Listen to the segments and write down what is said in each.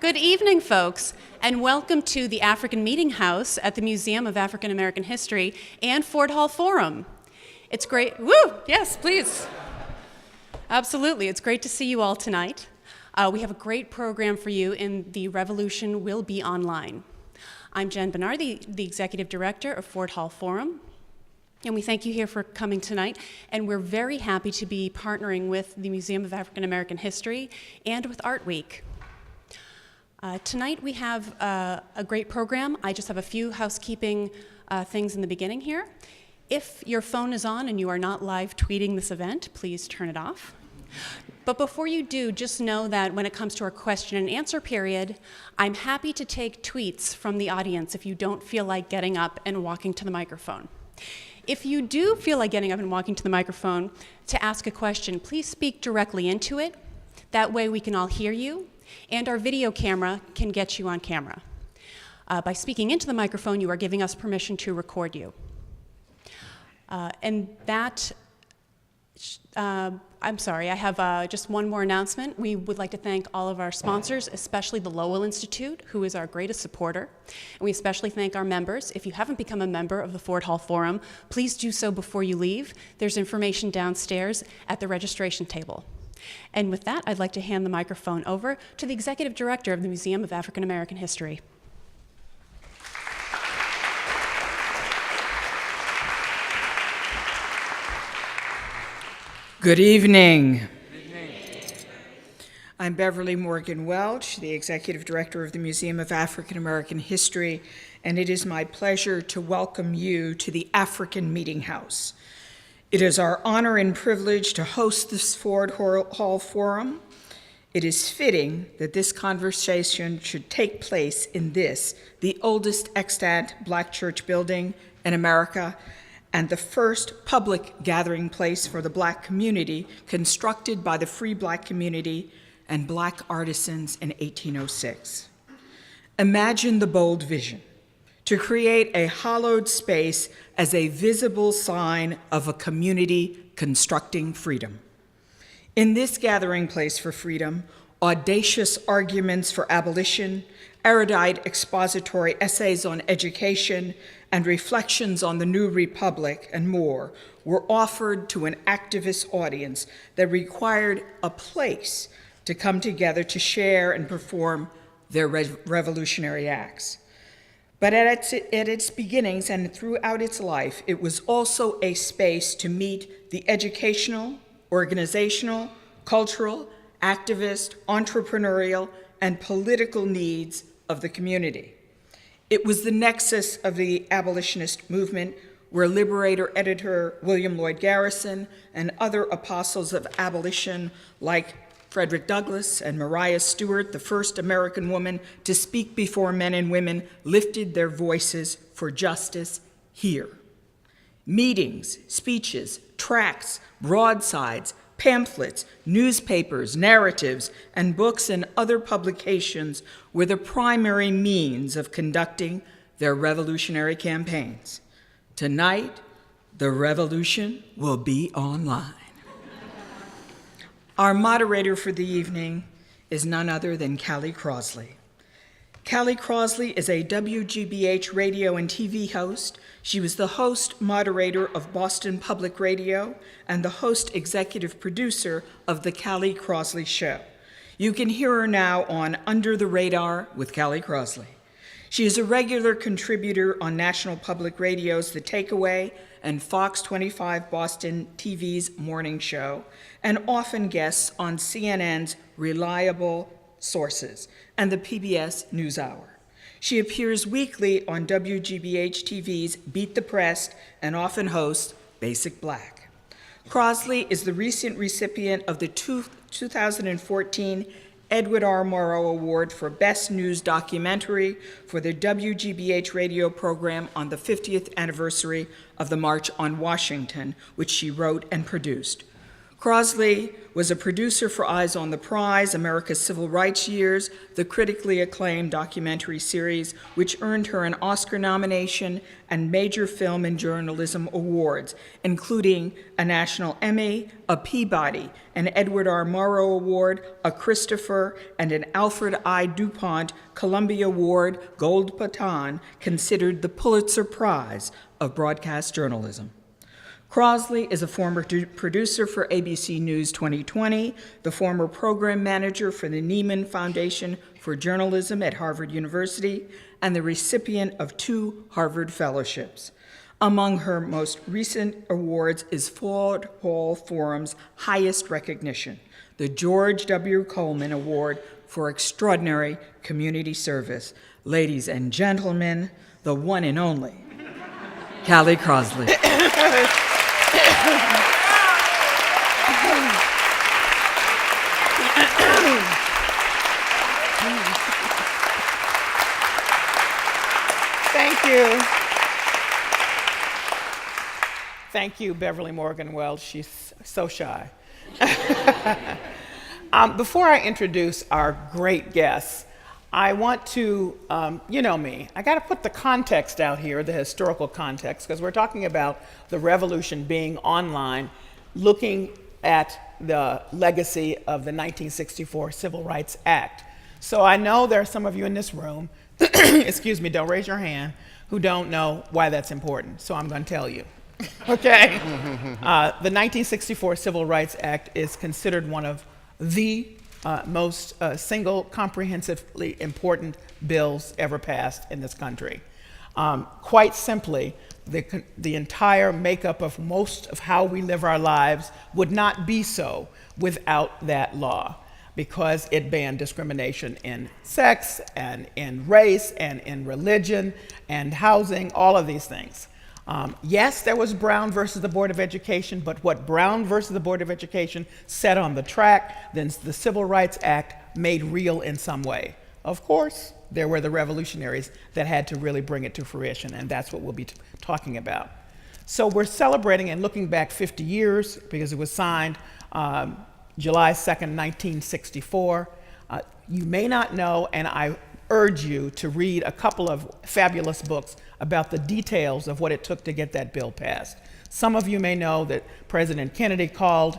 Good evening, folks, and welcome to the African Meeting House at the Museum of African American History and Ford Hall Forum. It's great, woo, yes, please. Absolutely, it's great to see you all tonight. We have a great program for you, and the revolution will be online. I'm Jen Bernard, the Executive Director of Ford Hall Forum, and we thank you here for coming tonight, and we're very happy to be partnering with the Museum of African American History and with Art Week. Tonight we have a great program. I just have a few housekeeping things in the beginning here. If your phone is on and you are not live tweeting this event, please turn it off. But before you do, just know that when it comes to our question and answer period, I'm happy to take tweets from the audience if you don't feel like getting up and walking to the microphone. If you do feel like getting up and walking to the microphone to ask a question, please speak directly into it. That way we can all hear you, and our video camera can get you on camera. By speaking into the microphone, you are giving us permission to record you. I'm sorry, I have just one more announcement. We would like to thank all of our sponsors, especially the Lowell Institute, who is our greatest supporter. And we especially thank our members. If you haven't become a member of the Ford Hall Forum, please do so before you leave. There's information downstairs at the registration table. And with that, I'd like to hand the microphone over to the Executive Director of the Museum of African American History. Good evening. I'm Beverly Morgan Welch, the Executive Director of the Museum of African American History, and it is my pleasure to welcome you to the African Meeting House. It is our honor and privilege to host this Ford Hall Forum. It is fitting that this conversation should take place in this, the oldest extant Black church building in America, and the first public gathering place for the Black community constructed by the Free Black community and Black artisans in 1806. Imagine the bold vision to create a hallowed space as a visible sign of a community constructing freedom. In this gathering place for freedom, audacious arguments for abolition, erudite expository essays on education, and reflections on the new republic and more were offered to an activist audience that required a place to come together to share and perform their revolutionary acts. But at its beginnings and throughout its life, it was also a space to meet the educational, organizational, cultural, activist, entrepreneurial, and political needs of the community. It was the nexus of the abolitionist movement where liberator editor William Lloyd Garrison and other apostles of abolition like Frederick Douglass and Maria Stewart, the first American woman to speak before men and women, lifted their voices for justice here. Meetings, speeches, tracts, broadsides, pamphlets, newspapers, narratives, and books and other publications were the primary means of conducting their revolutionary campaigns. Tonight, the revolution will be online. Our moderator for the evening is none other than Callie Crossley. Callie Crossley is a WGBH radio and TV host. She was the host moderator of Boston Public Radio and the host executive producer of The Callie Crossley Show. You can hear her now on Under the Radar with Callie Crossley. She is a regular contributor on National Public Radio's The Takeaway and Fox 25 Boston TV's Morning Show, and often guests on CNN's Reliable Sources and the PBS NewsHour. She appears weekly on WGBH TV's Beat the Press and often hosts Basic Black. Crossley is the recent recipient of the 2014 Edward R. Murrow Award for Best News Documentary for the WGBH radio program on the 50th anniversary of the March on Washington, which she wrote and produced. Crossley was a producer for Eyes on the Prize, America's Civil Rights Years, the critically acclaimed documentary series, which earned her an Oscar nomination and major film and journalism awards, including a National Emmy, a Peabody, an Edward R. Murrow Award, a Christopher, and an Alfred I. DuPont Columbia Award Gold Baton, considered the Pulitzer Prize of broadcast journalism. Crossley is a former producer for ABC News 2020, the former program manager for the Nieman Foundation for Journalism at Harvard University, and the recipient of 2 Harvard fellowships. Among her most recent awards is Ford Hall Forum's highest recognition, the George W. Coleman Award for Extraordinary Community Service. Ladies and gentlemen, the one and only Callie Crossley. Thank you. Thank you, Beverly Morgan Welch. She's so shy. Before I introduce our great guests, I want to, you know me, I got to put the context out here, the historical context, because we're talking about the revolution being online, looking at the legacy of the 1964 Civil Rights Act. So I know there are some of you in this room, excuse me, don't raise your hand, who don't know why that's important. So I'm going to tell you. Okay? The 1964 Civil Rights Act is considered one of the most single comprehensively important bills ever passed in this country. Quite simply, the entire makeup of most of how we live our lives would not be so without that law, because it banned discrimination in sex and in race and in religion and housing, all of these things. Yes, there was Brown versus the Board of Education, but what Brown versus the Board of Education set on the track, then the Civil Rights Act made real in some way. Of course, there were the revolutionaries that had to really bring it to fruition, and that's what we'll be talking about. So we're celebrating and looking back 50 years because it was signed July 2nd, 1964. You may not know, and I urge you to read a couple of fabulous books about the details of what it took to get that bill passed. Some of you may know that President Kennedy called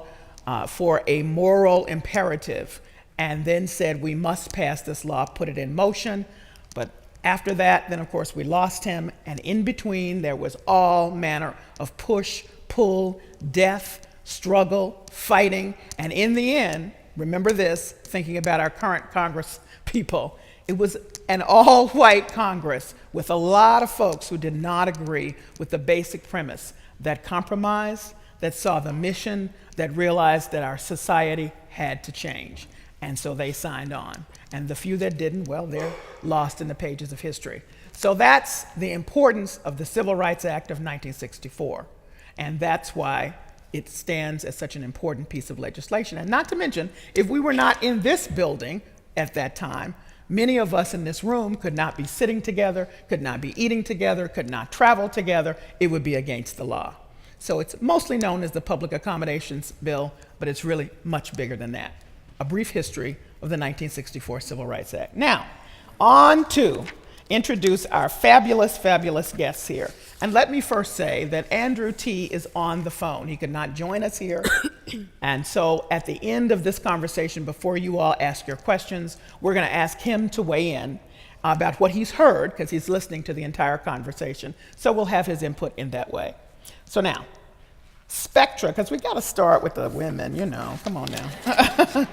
for a moral imperative and then said we must pass this law, put it in motion. But after that, then of course we lost him, and in between there was all manner of push, pull, death, struggle, fighting, and in the end, remember this, thinking about our current Congress people, it was an all-white Congress with a lot of folks who did not agree with the basic premise that compromise, that saw the mission, that realized that our society had to change. And so they signed on. And the few that didn't, well, they're lost in the pages of history. So that's the importance of the Civil Rights Act of 1964. And that's why it stands as such an important piece of legislation. And not to mention, if we were not in this building at that time, many of us in this room could not be sitting together, could not be eating together, could not travel together. It would be against the law. So it's mostly known as the Public Accommodations Bill, but it's really much bigger than that. A brief history of the 1964 Civil Rights Act. Now, on to introduce our fabulous, fabulous guests here. And let me first say that Andrew T. is on the phone. He could not join us here. And so at the end of this conversation, before you all ask your questions, we're going to ask him to weigh in about what he's heard, because he's listening to the entire conversation. So we'll have his input in that way. So now, Spectra, because we got to start with the women, you know, come on now.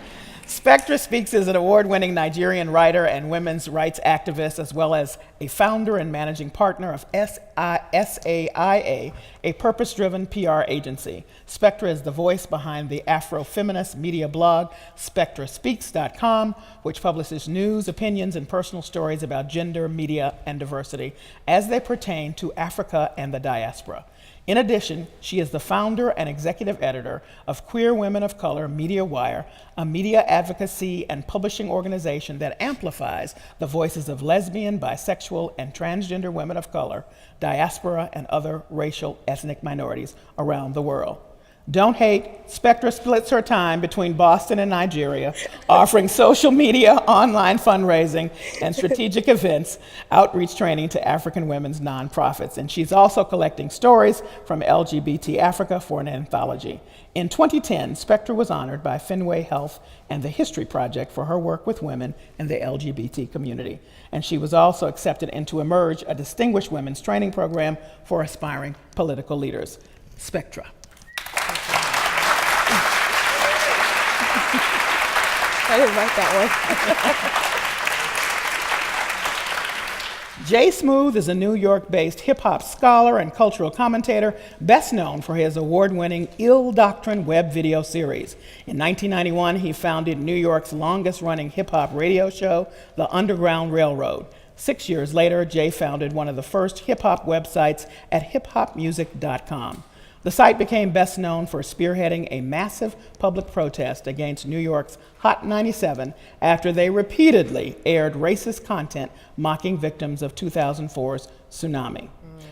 Spectra Speaks is an award-winning Nigerian writer and women's rights activist, as well as a founder and managing partner of SAIA, a purpose-driven PR agency. Spectra is the voice behind the Afro-feminist media blog, SpectraSpeaks.com, which publishes news, opinions, and personal stories about gender, media, and diversity as they pertain to Africa and the diaspora. In addition, she is the founder and executive editor of Queer Women of Color Media Wire, a media advocacy and publishing organization that amplifies the voices of lesbian, bisexual, and transgender women of color, diaspora, and other racial ethnic minorities around the world. Don't hate, Spectra splits her time between Boston and Nigeria, offering social media, online fundraising, and strategic events, outreach training to African women's nonprofits. And she's also collecting stories from LGBT Africa for an anthology. In 2010, Spectra was honored by Fenway Health and the History Project for her work with women in the LGBT community. And she was also accepted into Emerge, a distinguished women's training program for aspiring political leaders. Spectra. I didn't write that one. Jay Smooth is a New York-based hip-hop scholar and cultural commentator, best known for his award-winning Ill Doctrine web video series. In 1991, he founded New York's longest-running hip-hop radio show, The Underground Railroad. 6 years later, Jay founded one of the first hip-hop websites at hiphopmusic.com. The site became best known for spearheading a massive public protest against New York's Hot 97 after they repeatedly aired racist content mocking victims of 2004's tsunami.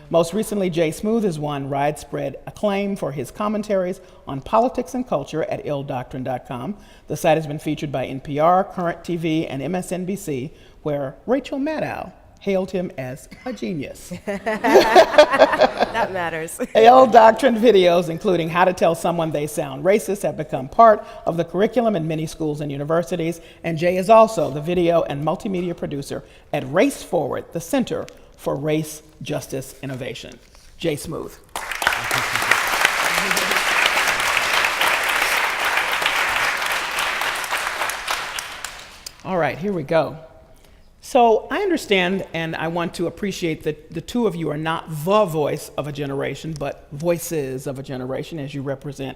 Most recently, Jay Smooth has won widespread acclaim for his commentaries on politics and culture at illdoctrine.com. The site has been featured by NPR, Current TV, and MSNBC, where Rachel Maddow hailed him as a genius. That matters. Ill Doctrine videos, including how to tell someone they sound racist, have become part of the curriculum in many schools and universities. And Jay is also the video and multimedia producer at Race Forward, the Center for Race Justice Innovation. Jay Smooth. All right, here we go. So I understand, and I want to appreciate that the two of you are not the voice of a generation, but voices of a generation as you represent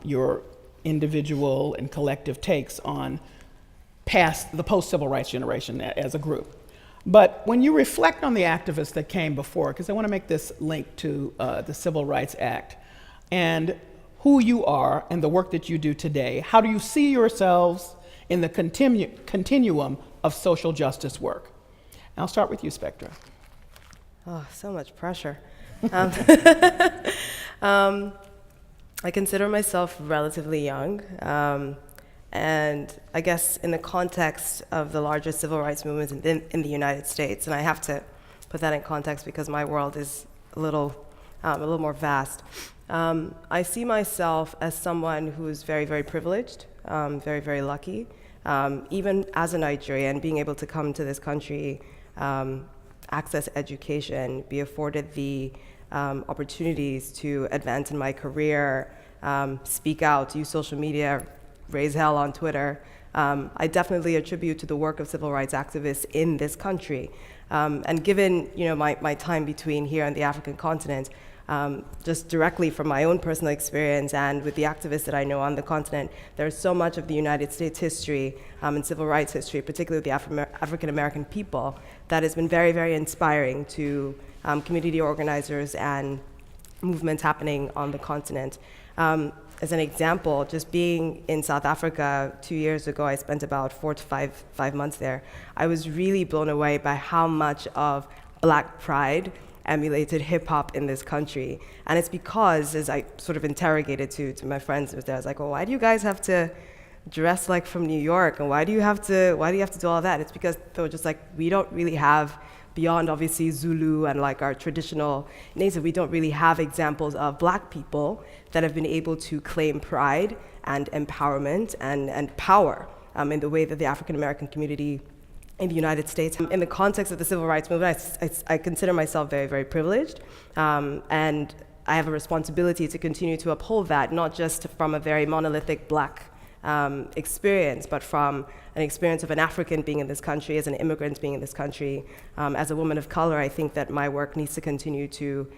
your individual and collective takes on the post-civil rights generation as a group. But when you reflect on the activists that came before, because I want to make this link to the Civil Rights Act, and who you are and the work that you do today, how do you see yourselves in the continuum of social justice work? And I'll start with you, Spectra. Oh, so much pressure. I consider myself relatively young, and I guess in the context of the larger civil rights movements in the United States, and I have to put that in context because my world is a little more vast. I see myself as someone who's very, very privileged, very, very lucky. Even as a Nigerian, being able to come to this country, access education, be afforded the opportunities to advance in my career, speak out, use social media, raise hell on Twitter, I definitely attribute to the work of civil rights activists in this country. And given my time between here and the African continent, just directly from my own personal experience and with the activists that I know on the continent, there's so much of the United States history and civil rights history, particularly the African American people, that has been very, very inspiring to community organizers and movements happening on the continent. As an example, just being in South Africa 2 years ago, I spent about 4 to 5 months there. I was really blown away by how much of Black pride emulated hip hop in this country. And it's because, as I sort of interrogated to my friends who was there, I was like, well, why do you guys have to dress like from New York? And why do you have to do all that? It's because they were just like, we don't really have, beyond obviously Zulu and like our traditional native, we don't really have examples of Black people that have been able to claim pride and empowerment and power in the way that the African American community in the United States. In the context of the civil rights movement, I consider myself very, very privileged, and I have a responsibility to continue to uphold that, not just from a very monolithic Black experience, but from an experience of an African being in this country, as an immigrant being in this country. As a woman of color, I think that my work needs to continue to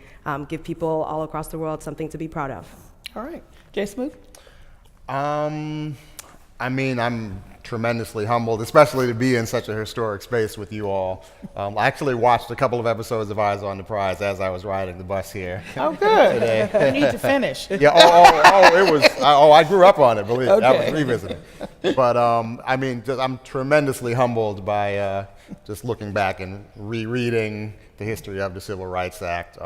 give people all across the world something to be proud of. All right. Jay Smooth? I mean, I'm tremendously humbled, especially to be in such a historic space with you all. I actually watched a couple of episodes of Eyes on the Prize as I was riding the bus here. Oh, good. Today. You need to finish. Yeah. I grew up on it. Believe me, I was revisiting. But I mean, I'm tremendously humbled by just looking back and rereading the history of the Civil Rights Act.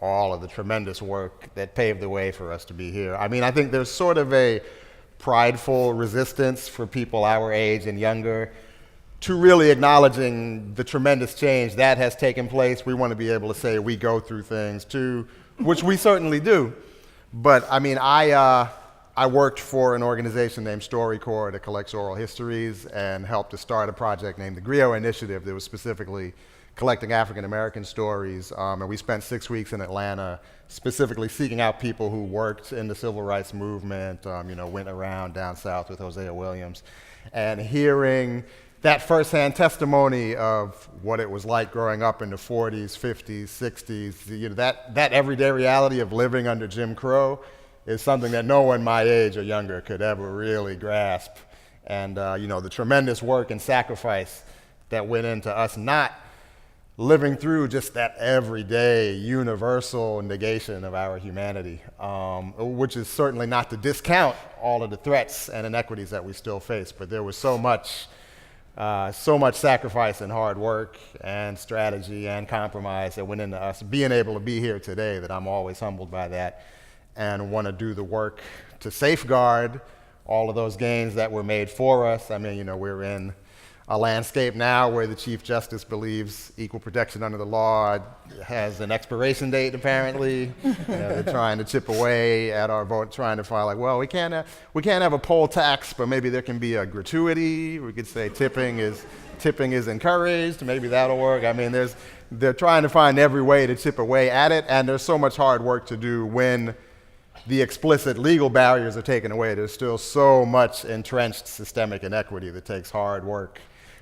all of the tremendous work that paved the way for us to be here. I mean, I think there's sort of a prideful resistance for people our age and younger to really acknowledging the tremendous change that has taken place. We want to be able to say we go through things too, which we certainly do. But I mean, I worked for an organization named StoryCorps that collects oral histories and helped to start a project named the Griot Initiative that was specifically collecting African American stories. And we spent 6 weeks in Atlanta specifically seeking out people who worked in the civil rights movement, went around down south with Hosea Williams, and hearing that firsthand testimony of what it was like growing up in the 40s, 50s, 60s, that everyday reality of living under Jim Crow is something that no one my age or younger could ever really grasp. And the tremendous work and sacrifice that went into us not living through just that everyday universal negation of our humanity, which is certainly not to discount all of the threats and inequities that we still face, but there was so much sacrifice and hard work and strategy and compromise that went into us being able to be here today that I'm always humbled by that and want to do the work to safeguard all of those gains that were made for us. I mean, we're in a landscape now where the Chief Justice believes equal protection under the law has an expiration date, apparently. They're trying to chip away at our vote, trying to find we can't have a poll tax, but maybe there can be a gratuity. We could say tipping is encouraged. Maybe that'll work. I mean, they're trying to find every way to chip away at it, and there's so much hard work to do when the explicit legal barriers are taken away. There's still so much entrenched systemic inequity that takes hard work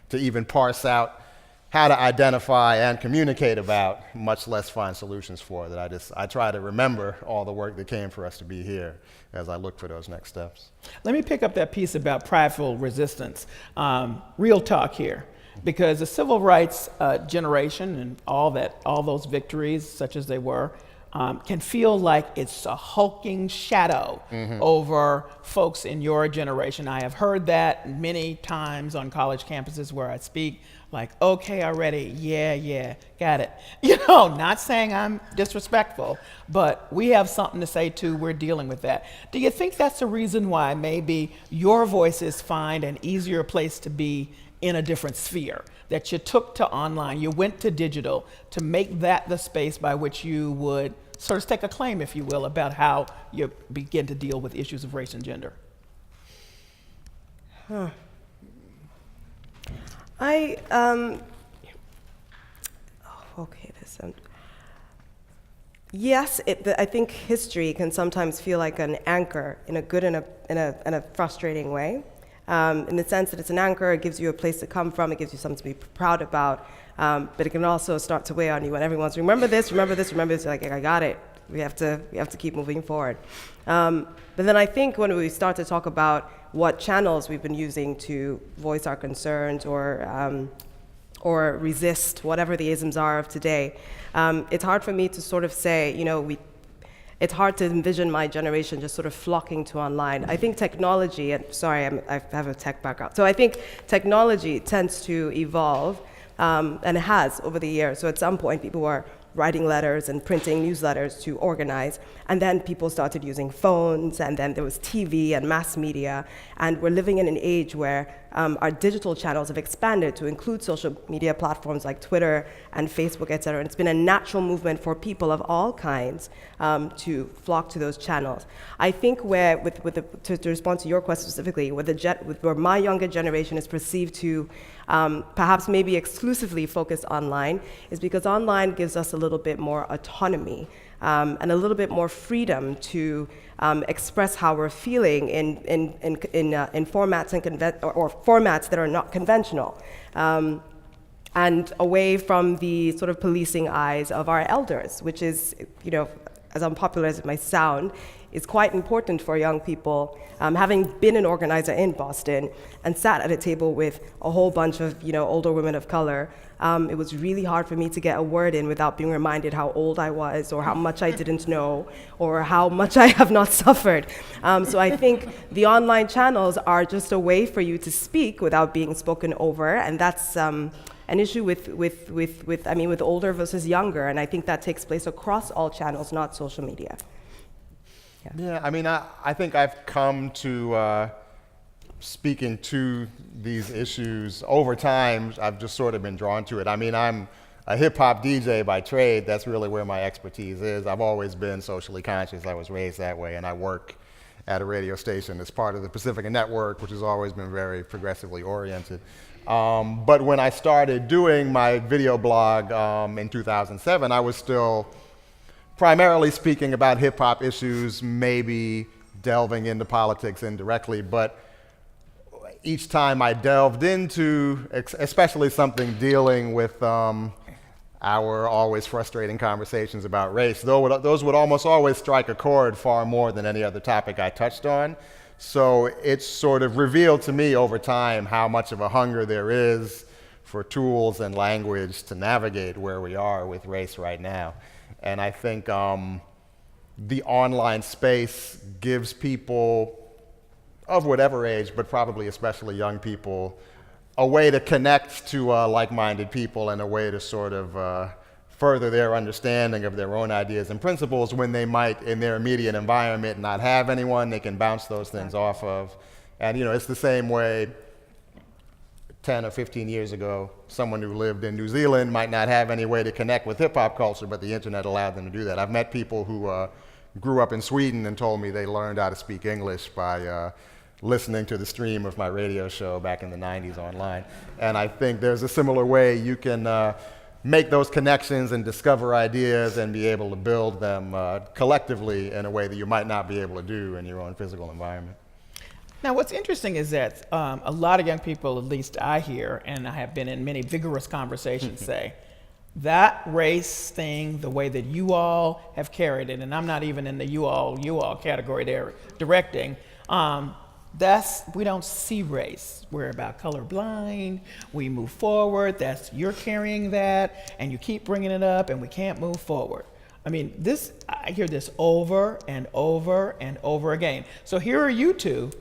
to even parse out how to identify and communicate about, much less find solutions for, that I try to remember all the work that came for us to be here as I look for those next steps. Let me pick up that piece about prideful resistance. Real talk here, because the civil rights generation and all those victories, such as they were, can feel like it's a hulking shadow over folks in your generation. I have heard that many times on college campuses where I speak, like, okay, already, yeah, got it. Not saying I'm disrespectful, but we have something to say too, we're dealing with that. Do you think that's the reason why maybe your voices find an easier place to be in a different sphere, that you took to online, you went to digital to make that the space by which you would sort of take a claim, if you will, about how you begin to deal with issues of race and gender? Yes, I think history can sometimes feel like an anchor in a good and a frustrating way. In the sense that it's an anchor, it gives you a place to come from, it gives you something to be proud about, but it can also start to weigh on you when everyone's remember this, you're like, I got it. We have to keep moving forward. But then I think when we start to talk about what channels we've been using to voice our concerns or resist whatever the isms are of today, it's hard for me to sort of say, it's hard to envision my generation just sort of flocking to online. I think technology, and sorry, I have a tech background, so I think technology tends to evolve, and it has over the years. So at some point, people were writing letters and printing newsletters to organize, and then people started using phones, and then there was TV and mass media, and we're living in an age where our digital channels have expanded to include social media platforms like Twitter and Facebook, et cetera. And it's been a natural movement for people of all kinds to flock to those channels. I think to respond to your question specifically, where my younger generation is perceived to perhaps maybe exclusively focus online, is because online gives us a little bit more autonomy and a little bit more freedom to express how we're feeling in formats or formats that are not conventional, and away from the sort of policing eyes of our elders, which is, as unpopular as it might sound, is quite important for young people. Having been an organizer in Boston and sat at a table with a whole bunch of older women of color, it was really hard for me to get a word in without being reminded how old I was, or how much I didn't know, or how much I have not suffered. So I think the online channels are just a way for you to speak without being spoken over, and that's an issue with older versus younger, and I think that takes place across all channels, not social media. Yeah, I mean, I think I've come to speaking to these issues over time. I've just sort of been drawn to it. I mean, I'm a hip-hop DJ by trade. That's really where my expertise is. I've always been socially conscious. I was raised that way, and I work at a radio station as part of the Pacifica Network, which has always been very progressively oriented. But when I started doing my video blog in 2007, I was still primarily speaking about hip-hop issues, maybe delving into politics indirectly, but each time I delved into, especially something dealing with our always frustrating conversations about race, those would almost always strike a chord far more than any other topic I touched on. So it's sort of revealed to me over time how much of a hunger there is for tools and language to navigate where we are with race right now. And I think the online space gives people of whatever age, but probably especially young people, a way to connect to like-minded people and a way to sort of further their understanding of their own ideas and principles when they might, in their immediate environment, not have anyone they can bounce those things off of. And it's the same way 10 or 15 years ago, someone who lived in New Zealand might not have any way to connect with hip-hop culture, but the internet allowed them to do that. I've met people who grew up in Sweden and told me they learned how to speak English by listening to the stream of my radio show back in the 90s online. And I think there's a similar way you can make those connections and discover ideas and be able to build them collectively in a way that you might not be able to do in your own physical environment. Now, what's interesting is that a lot of young people, at least I hear, and I have been in many vigorous conversations, say, that race thing, the way that you all have carried it, and I'm not even in the you all category there directing, we don't see race. We're about colorblind, we move forward, you're carrying that, and you keep bringing it up, and we can't move forward. I mean, I hear this over and over and over again. So here are you two,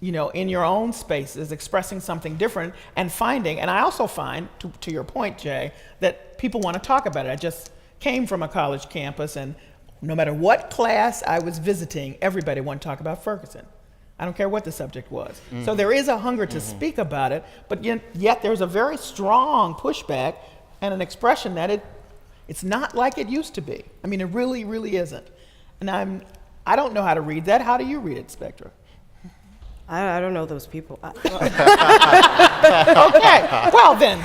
in your own spaces, expressing something different and finding, and I also find, to your point, Jay, that people want to talk about it. I just came from a college campus, and no matter what class I was visiting, everybody wanted to talk about Ferguson. I don't care what the subject was. Mm-hmm. So there is a hunger to speak about it, but yet there's a very strong pushback and an expression that it's not like it used to be. I mean, it really, really isn't. And I don't know how to read that. How do you read it, Spectra? I don't know those people. Okay, well then.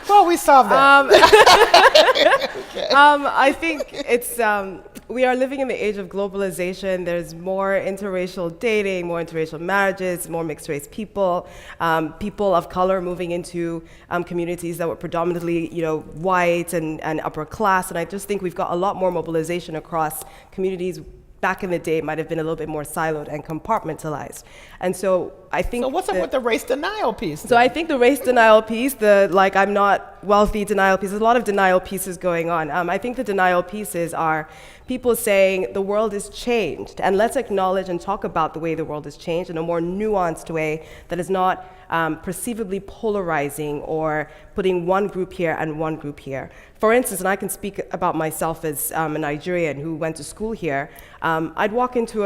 Well, we solved that. I think it's, we are living in the age of globalization. There's more interracial dating, more interracial marriages, more mixed race people, people of color moving into communities that were predominantly, white and upper class. And I just think we've got a lot more mobilization across communities. Back in the day, it might have been a little bit more siloed and compartmentalized. And so I think. So what's up with the race denial piece? So I think the race denial piece, I'm not wealthy denial piece, there's a lot of denial pieces going on. I think the denial pieces are people saying the world is changed, and let's acknowledge and talk about the way the world has changed in a more nuanced way that is not perceivably polarizing or putting one group here and one group here. For instance, and I can speak about myself as a Nigerian who went to school here, I'd walk into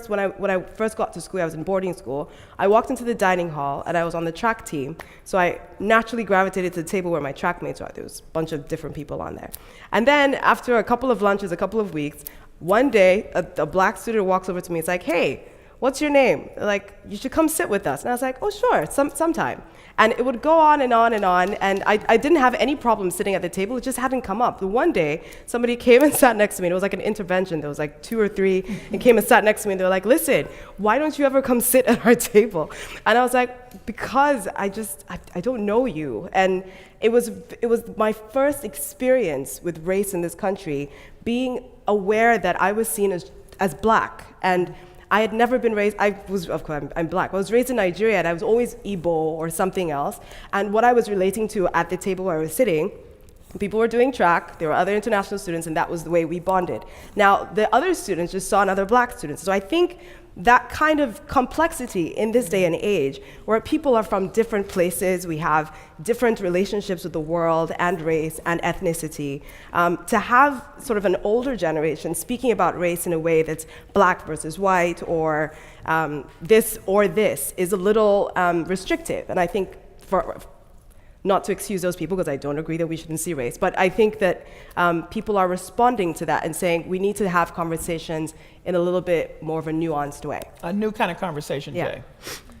when I first got to school, I was in boarding school, I walked into the dining hall and I was on the track team, so I naturally gravitated to the table where my track mates were. There was a bunch of different people on there. And then after a couple of lunches, a couple of weeks, one day, a black student walks over to me, it's like, hey, what's your name? They're like, you should come sit with us. And I was like, oh, sure, sometime. And it would go on and on and on, and I didn't have any problem sitting at the table. It just hadn't come up. The one day, somebody came and sat next to me, and it was like an intervention. There was like 2 or 3, and came and sat next to me, and they were like, listen, why don't you ever come sit at our table? And I was like, because I don't know you. And it was my first experience with race in this country, being aware that I was seen as black. And I had never been raised, of course, I'm black. I was raised in Nigeria, and I was always Igbo or something else. And what I was relating to at the table where I was sitting, people were doing track, there were other international students, and that was the way we bonded. Now, the other students just saw another black student. So I think that kind of complexity in this day and age, where people are from different places, we have different relationships with the world and race and ethnicity, to have sort of an older generation speaking about race in a way that's black versus white, or this or this, is a little restrictive. And I think not to excuse those people, because I don't agree that we shouldn't see race, but I think that people are responding to that and saying we need to have conversations in a little bit more of a nuanced way. A new kind of conversation, Yeah. Jay.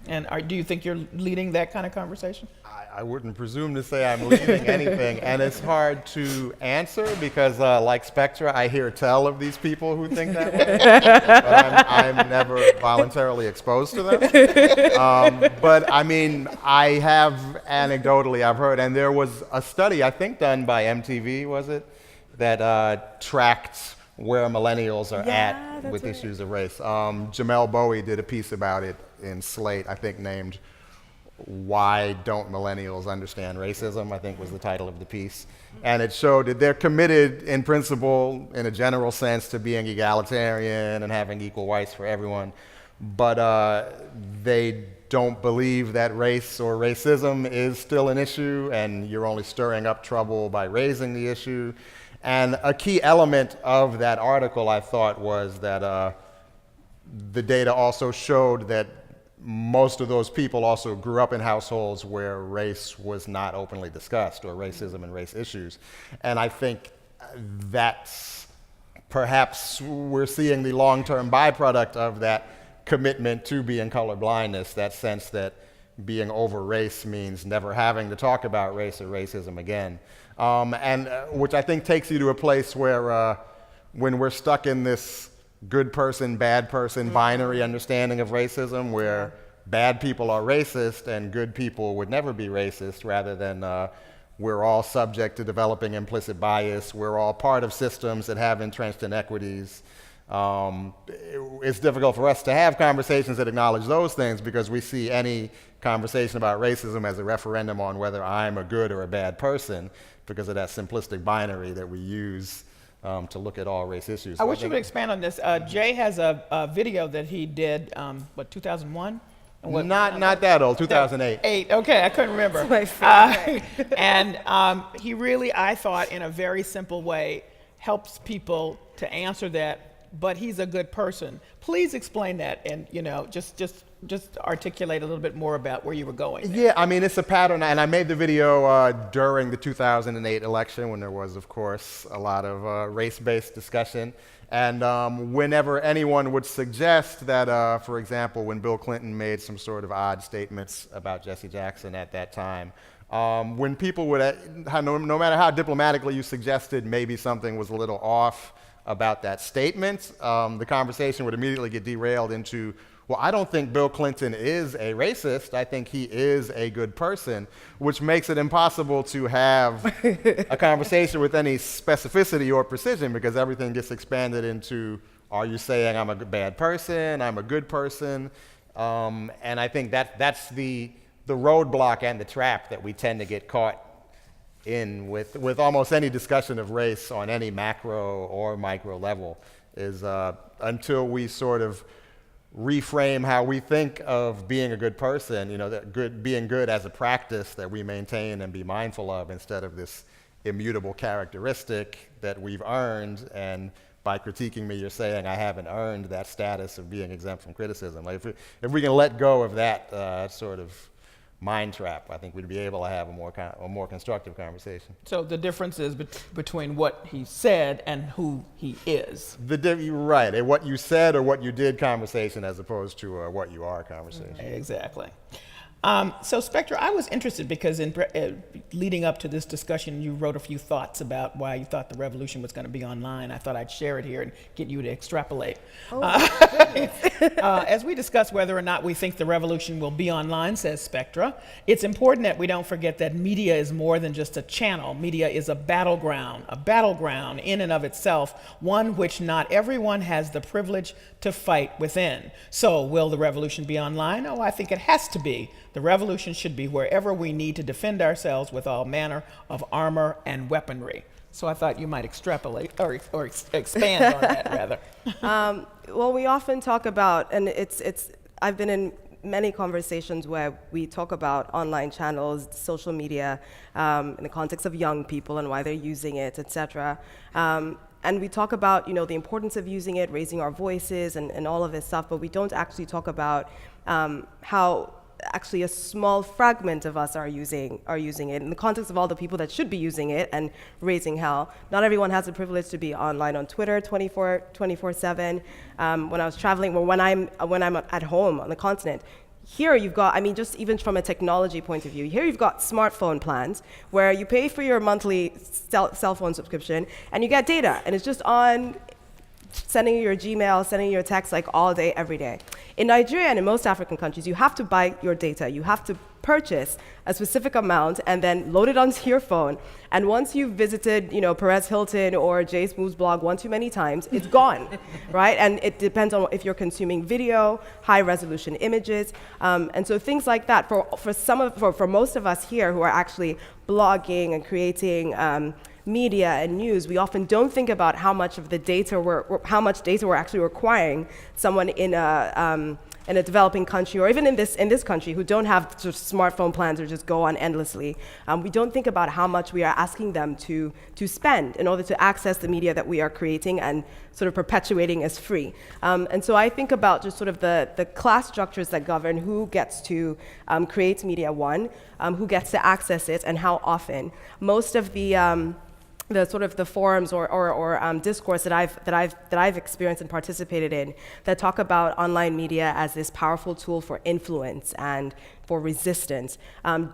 And do you think you're leading that kind of conversation? I wouldn't presume to say I'm leading anything, and it's hard to answer because, like Spectra, I hear tell of these people who think that way, but I'm never voluntarily exposed to them. But I mean, I have anecdotally, I've heard, and there was a study, I think done by MTV, was it, that tracked where millennials are at with issues of race. Jamel Bowie did a piece about it in Slate, I think named "Why Don't Millennials Understand Racism?" I think was the title of the piece. And it showed that they're committed in principle, in a general sense, to being egalitarian and having equal rights for everyone, but they don't believe that race or racism is still an issue, and you're only stirring up trouble by raising the issue. And a key element of that article, I thought, was that the data also showed that most of those people also grew up in households where race was not openly discussed, or racism and race issues. And I think that's perhaps we're seeing the long-term byproduct of that commitment to being colorblindness, that sense that being over race means never having to talk about race or racism again. Which I think takes you to a place where when we're stuck in this good person, bad person binary understanding of racism, where bad people are racist and good people would never be racist, rather than we're all subject to developing implicit bias, we're all part of systems that have entrenched inequities. It's difficult for us to have conversations that acknowledge those things because we see any conversation about racism as a referendum on whether I'm a good or a bad person, because of that simplistic binary that we use to look at all race issues. I wish you would expand on this. Jay has a video that he did, 2001? Not that old, 2008. Okay, I couldn't remember. That's my favorite. And he really, I thought, in a very simple way, helps people to answer that, but he's a good person. Please explain that, and just articulate a little bit more about where you were going there. Yeah, I mean, it's a pattern, and I made the video during the 2008 election when there was, of course, a lot of race-based discussion. And whenever anyone would suggest that, for example, when Bill Clinton made some sort of odd statements about Jesse Jackson at that time, when people would, no matter how diplomatically you suggested maybe something was a little off about that statement, the conversation would immediately get derailed into, well, I don't think Bill Clinton is a racist. I think he is a good person, which makes it impossible to have a conversation with any specificity or precision, because everything gets expanded into, are you saying I'm a bad person, I'm a good person? And I think that's the roadblock and the trap that we tend to get caught in with almost any discussion of race on any macro or micro level, is until we sort of reframe how we think of being a good person, that being good as a practice that we maintain and be mindful of, instead of this immutable characteristic that we've earned, and by critiquing me, you're saying I haven't earned that status of being exempt from criticism. Like if we can let go of that sort of mind trap. I think we'd be able to have a more constructive conversation. So the difference is between what he said and who he is. You're right, a what you said or what you did conversation as opposed to a what you are conversation. Exactly. So Spectra, I was interested because in leading up to this discussion, you wrote a few thoughts about why you thought the revolution was going to be online. I thought I'd share it here and get you to extrapolate. As we discuss whether or not we think the revolution will be online, says Spectra, it's important that we don't forget that media is more than just a channel. Media is a battleground in and of itself, one which not everyone has the privilege to fight within. So will the revolution be online? Oh, I think it has to be. The revolution should be wherever we need to defend ourselves with all manner of armor and weaponry. So I thought you might extrapolate or expand on that rather. Well, we often talk about, and I've been in many conversations where we talk about online channels, social media, in the context of young people and why they're using it, etc. And we talk about, the importance of using it, raising our voices, and all of this stuff, but we don't actually talk about how actually a small fragment of us are using it in the context of all the people that should be using it and raising hell. Not everyone has the privilege to be online on Twitter 24/7. When I was traveling, or when I'm at home on the continent, here you've got, just even from a technology point of view, here you've got smartphone plans where you pay for your monthly cell phone subscription and you get data, and it's just on sending you your Gmail, sending you your text like all day, every day. In Nigeria and in most African countries, you have to buy your data. You have to purchase a specific amount and then load it onto your phone. And once you've visited, Perez Hilton or Jay Smooth's blog one too many times, it's gone, right? And it depends on if you're consuming video, high resolution images, and so things like that. For most of us here who are actually blogging and creating media and news, we often don't think about how much data we're actually requiring someone in a developing country, or even in this country, who don't have just smartphone plans or just go on endlessly. We don't think about how much we are asking them to spend in order to access the media that we are creating and sort of perpetuating as free. And so I think about just sort of the class structures that govern who gets to create media, who gets to access it, and how often. Most of the forums or discourse that I've experienced and participated in that talk about online media as this powerful tool for influence and for resistance,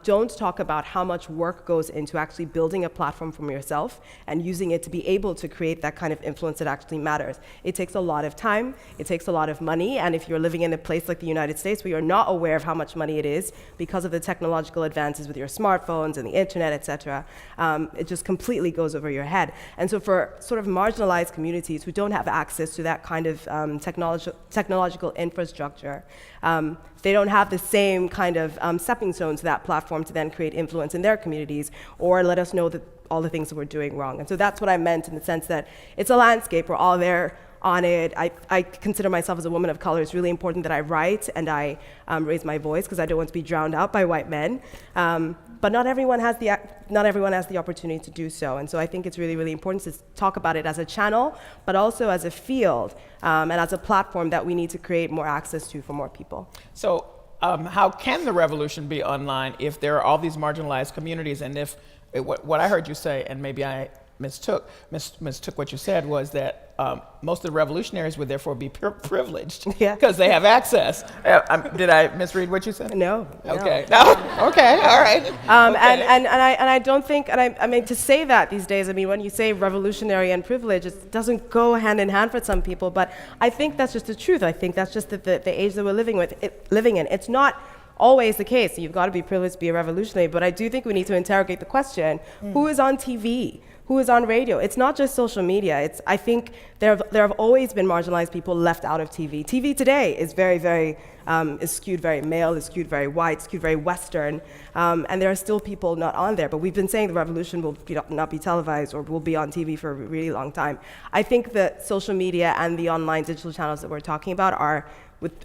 don't talk about how much work goes into actually building a platform from yourself and using it to be able to create that kind of influence that actually matters. It takes a lot of time, it takes a lot of money, and if you're living in a place like the United States where you're not aware of how much money it is because of the technological advances with your smartphones and the internet, etc., it just completely goes over your head. And so for sort of marginalized communities who don't have access to that kind of technological infrastructure, they don't have the same kind of stepping stones to that platform to then create influence in their communities or let us know that all the things that we're doing wrong. And so that's what I meant in the sense that it's a landscape. We're all there on it. I consider myself as a woman of color. It's really important that I write and I raise my voice because I don't want to be drowned out by white men. But not everyone has the opportunity to do so. And so I think it's really, really important to talk about it as a channel, but also as a field and as a platform that we need to create more access to for more people. So how can the revolution be online if there are all these marginalized communities, and if what I heard you say, and maybe I mistook what you said, was that most of the revolutionaries would therefore be privileged because they have access. Did I misread what you said? No. Okay. No. Okay. All right. Okay. And I don't think, I mean to say that these days, I mean when you say revolutionary and privilege, it doesn't go hand in hand for some people. But I think that's just the truth. I think that's just the age that we're living in. It's not always the case. You've got to be privileged to be a revolutionary. But I do think we need to interrogate the question: who is on TV? Who is on radio? It's not just social media. I think there have always been marginalized people left out of TV. TV today is very, very, is skewed very male, is skewed very white, skewed very Western, and there are still people not on there. But we've been saying the revolution will not be televised or will be on TV for a really long time. I think that social media and the online digital channels that we're talking about are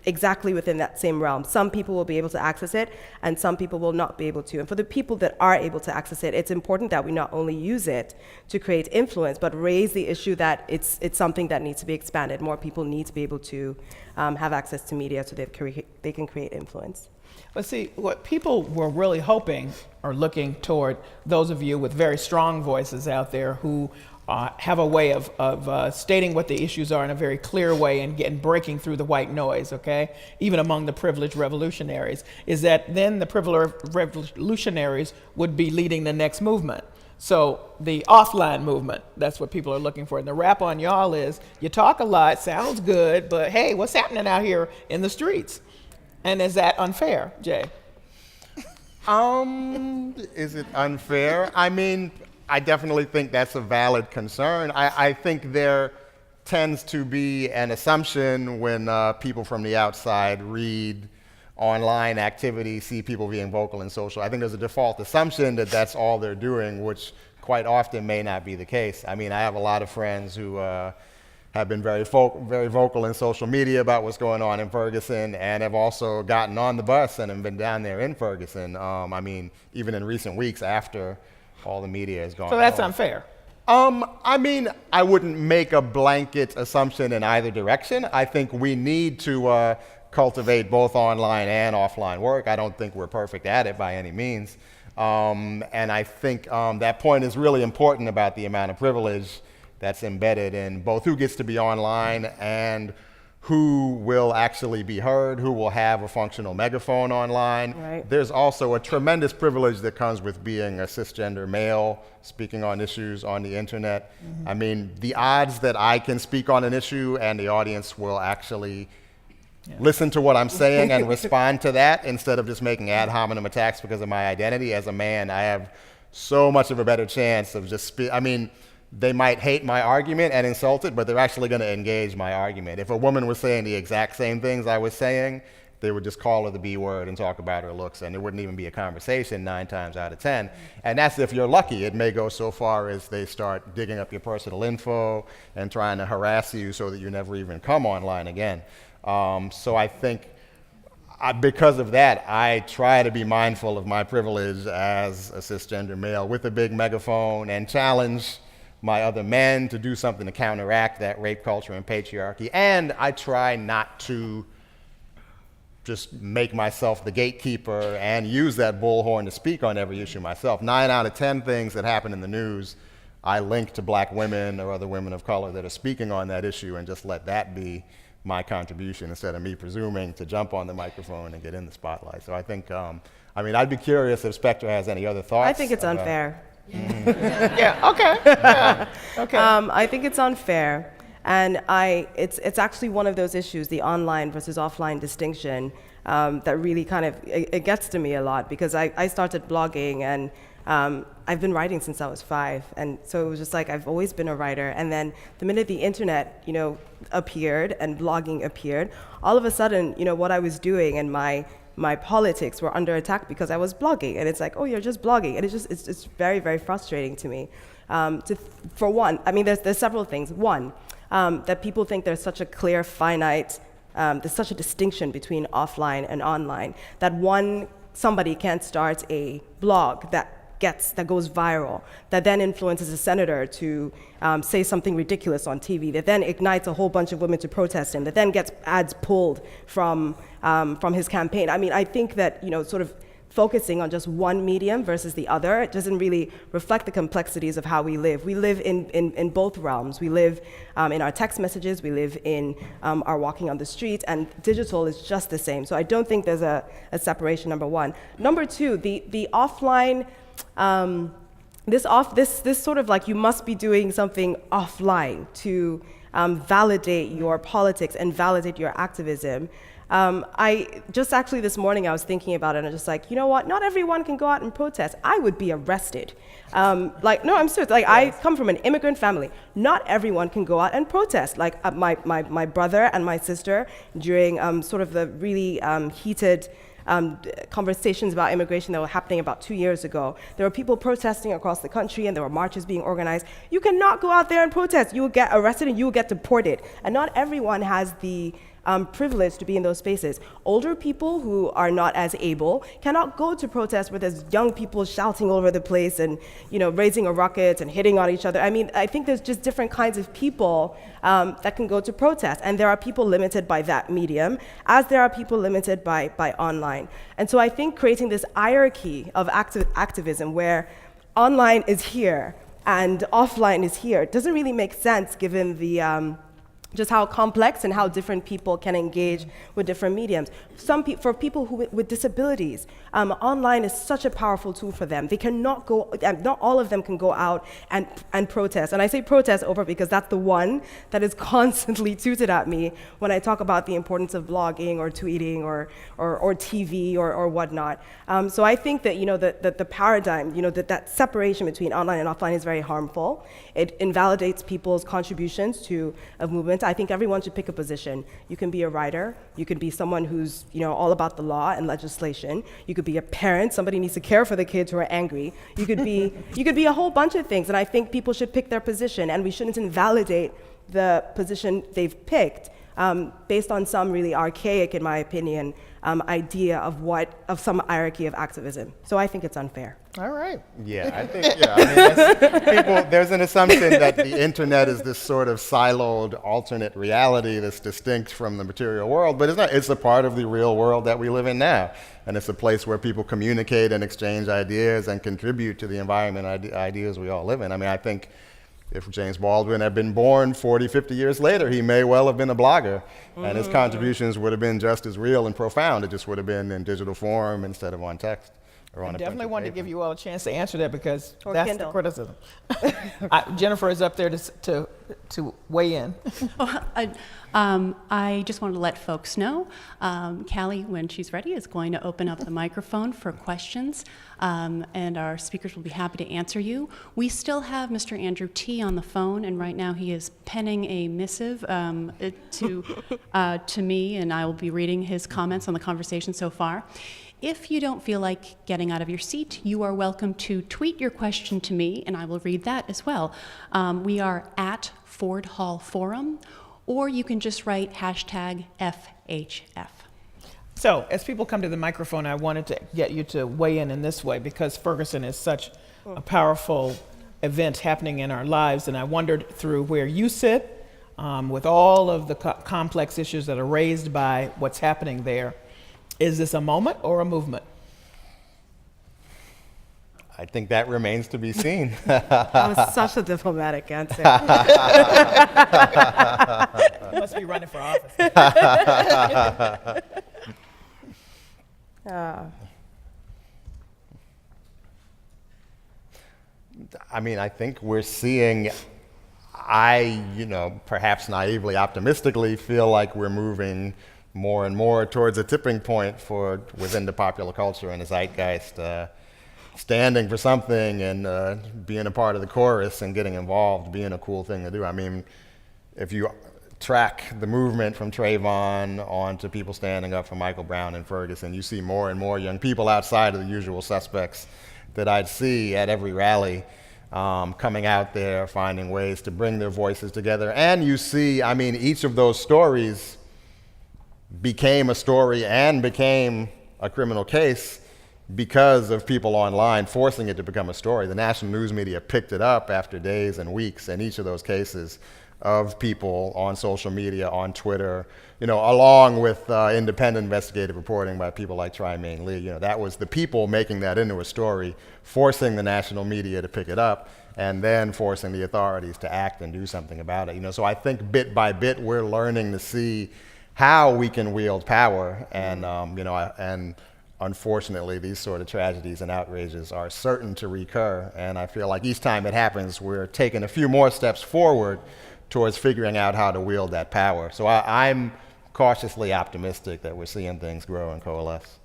exactly within that same realm. Some people will be able to access it, and some people will not be able to. And for the people that are able to access it, it's important that we not only use it to create influence, but raise the issue that it's something that needs to be expanded. More people need to be able to have access to media so that they can create influence. But see, what people were really hoping or looking toward, those of you with very strong voices out there who have a way of stating what the issues are in a very clear way and breaking through the white noise, okay, even among the privileged revolutionaries, is that then the privileged revolutionaries would be leading the next movement. So the offline movement, that's what people are looking for. And the rap on y'all is, you talk a lot, sounds good, but hey, what's happening out here in the streets? And is that unfair, Jay? Is it unfair? I mean, I definitely think that's a valid concern. I think there tends to be an assumption when people from the outside read online activity, see people being vocal and social. I think there's a default assumption that that's all they're doing, which quite often may not be the case. I mean, I have a lot of friends who have been very vocal in social media about what's going on in Ferguson, and have also gotten on the bus and have been down there in Ferguson. I mean, even in recent weeks after all the media has gone. So that's unfair. I mean, I wouldn't make a blanket assumption in either direction. I think we need to cultivate both online and offline work. I don't think we're perfect at it by any means. And I think that point is really important about the amount of privilege that's embedded in both who gets to be online and who will actually be heard, who will have a functional megaphone online. Right. There's also a tremendous privilege that comes with being a cisgender male speaking on issues on the internet. Mm-hmm. I mean, the odds that I can speak on an issue and the audience will actually listen to what I'm saying and respond to that instead of just making ad hominem attacks because of my identity as a man, I have so much of a better chance of just they might hate my argument and insult it, but they're actually going to engage my argument. If a woman was saying the exact same things I was saying, they would just call her the B word and talk about her looks, and it wouldn't even be a conversation 9 times out of 10. And that's if you're lucky. It may go so far as they start digging up your personal info and trying to harass you so that you never even come online again. So I think because of that, I try to be mindful of my privilege as a cisgender male with a big megaphone and challenge my other men to do something to counteract that rape culture and patriarchy. And I try not to just make myself the gatekeeper and use that bullhorn to speak on every issue myself. 9 out of 10 things that happen in the news, I link to black women or other women of color that are speaking on that issue and just let that be my contribution instead of me presuming to jump on the microphone and get in the spotlight. So I think, I'd be curious if Spectra has any other thoughts. I think it's unfair. Yeah, okay. Yeah, okay. I think it's unfair, and it's actually one of those issues, the online versus offline distinction, that really kind of it gets to me a lot because I started blogging and I've been writing since I was 5, and so it was just like I've always been a writer. And then the minute the internet, appeared and blogging appeared, all of a sudden, what I was doing and my politics were under attack because I was blogging, and it's like, oh, you're just blogging, and it's very, very frustrating to me. For one, there's several things. One, that people think there's such a clear, finite, there's such a distinction between offline and online that somebody can't start a blog that goes viral, that then influences a senator to say something ridiculous on TV, that then ignites a whole bunch of women to protest him, that then gets ads pulled from his campaign. I think that sort of focusing on just one medium versus the other, it doesn't really reflect the complexities of how we live. We live in both realms. We live in our text messages, we live in our walking on the street, and digital is just the same. So I don't think there's a separation, number one. Number two, the offline, this sort of like you must be doing something offline to validate your politics and validate your activism. I just actually this morning I was thinking about it and I was just like, you know what? Not everyone can go out and protest. I would be arrested. No, I'm serious. Like, I come from an immigrant family. Not everyone can go out and protest. Like my brother and my sister during sort of the really heated conversations about immigration that were happening about 2 years ago. There were people protesting across the country and there were marches being organized. You cannot go out there and protest. You will get arrested and you will get deported. And not everyone has the privileged to be in those spaces. Older people who are not as able cannot go to protests where there's young people shouting all over the place and raising a ruckus and hitting on each other. I mean, I think there's just different kinds of people that can go to protest, and there are people limited by that medium, as there are people limited by online. And so I think creating this hierarchy of activism where online is here and offline is here doesn't really make sense given the just how complex and how different people can engage with different mediums. For people with disabilities, online is such a powerful tool for them. They cannot go, not all of them can go out and protest. And I say protest over because that's the one that is constantly tooted at me when I talk about the importance of blogging or tweeting or TV or whatnot. So I think that the paradigm, that separation between online and offline is very harmful. It invalidates people's contributions to a movement. I think everyone should pick a position. You can be a writer. You can be someone who's all about the law and legislation. You could be a parent. Somebody needs to care for the kids who are angry. You could be a whole bunch of things. And I think people should pick their position, and we shouldn't invalidate the position they've picked based on some really archaic, in my opinion, idea of some hierarchy of activism. So I think it's unfair. All right. Yeah, I think, I mean, there's an assumption that the internet is this sort of siloed alternate reality that's distinct from the material world, but it's not. It's a part of the real world that we live in now. And it's a place where people communicate and exchange ideas and contribute to the environment ideas we all live in. I mean, I think if James Baldwin had been born 40, 50 years later, he may well have been a blogger, and his contributions would have been just as real and profound. It just would have been in digital form instead of on text. I definitely wanted to give you all a chance to answer that because or that's Kindle. the criticism. Jennifer is up there to weigh in. I just wanted to let folks know, Callie, when she's ready, is going to open up the microphone for questions, and our speakers will be happy to answer you. We still have Mr. Andrew T. on the phone, and right now he is penning a missive to me, and I will be reading his comments on the conversation so far. If you don't feel like getting out of your seat, you are welcome to tweet your question to me, and I will read that as well. We are at Ford Hall Forum, or you can just write #FHF. So, as people come to the microphone, I wanted to get you to weigh in this way because Ferguson is such a powerful event happening in our lives, and I wondered through where you sit with all of the complex issues that are raised by what's happening there. Is this a moment or a movement? I think that remains to be seen. That was such a diplomatic answer. You must be running for office. I mean, I think we're seeing, perhaps naively, optimistically feel like we're moving more and more towards a tipping point within the popular culture and the zeitgeist, standing for something and being a part of the chorus and getting involved, being a cool thing to do. I mean, if you track the movement from Trayvon on to people standing up for Michael Brown and Ferguson, you see more and more young people outside of the usual suspects that I'd see at every rally coming out there, finding ways to bring their voices together. And you see, I mean, each of those stories became a story and became a criminal case because of people online forcing it to become a story. The national news media picked it up after days and weeks in each of those cases of people on social media, on Twitter, along with independent investigative reporting by people like Trymaine Lee. That was the people making that into a story, forcing the national media to pick it up, and then forcing the authorities to act and do something about it. So I think bit by bit we're learning to see how we can wield power, and and unfortunately these sort of tragedies and outrages are certain to recur, and I feel like each time it happens we're taking a few more steps forward towards figuring out how to wield that power. So I'm cautiously optimistic that we're seeing things grow and coalesce.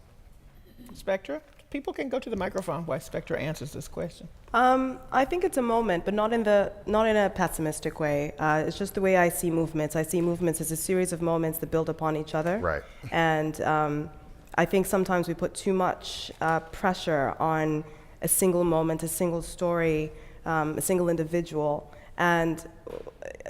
Spectra, people can go to the microphone while Spectra answers this question. I think it's a moment, but not in a pessimistic way. It's just the way I see movements. I see movements as a series of moments that build upon each other. Right. And I think sometimes we put too much pressure on a single moment, a single story, a single individual. And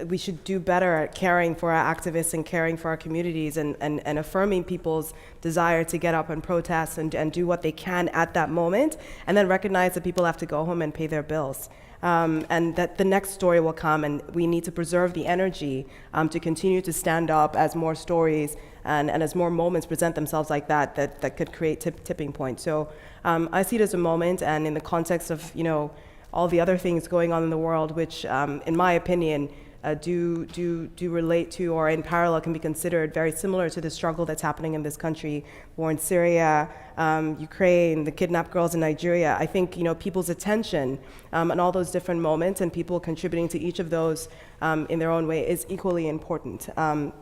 we should do better at caring for our activists and caring for our communities and affirming people's desire to get up and protest and do what they can at that moment, and then recognize that people have to go home and pay their bills. And that the next story will come, and we need to preserve the energy to continue to stand up as more stories and as more moments present themselves like that could create tipping points. So I see it as a moment, and in the context of all the other things going on in the world, which in my opinion do relate to, or in parallel can be considered very similar to the struggle that's happening in this country, war in Syria, Ukraine, the kidnapped girls in Nigeria. I think people's attention and all those different moments and people contributing to each of those in their own way is equally important. And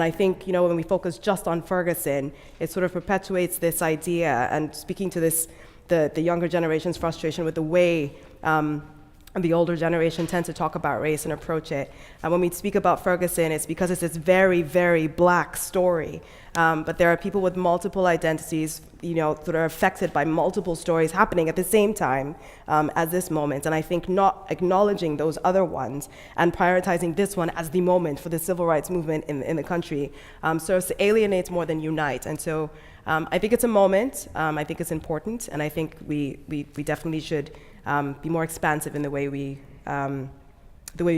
I think when we focus just on Ferguson, it sort of perpetuates this idea, and speaking to this, the younger generation's frustration with the way the older generation tends to talk about race and approach it. And when we speak about Ferguson, it's because it's this very, very black story. But there are people with multiple identities, that are affected by multiple stories happening at the same time as this moment. And I think not acknowledging those other ones and prioritizing this one as the moment for the civil rights movement in the country serves to alienate more than unite. And so I think it's a moment. I think it's important, and I think we definitely should be more expansive in the way we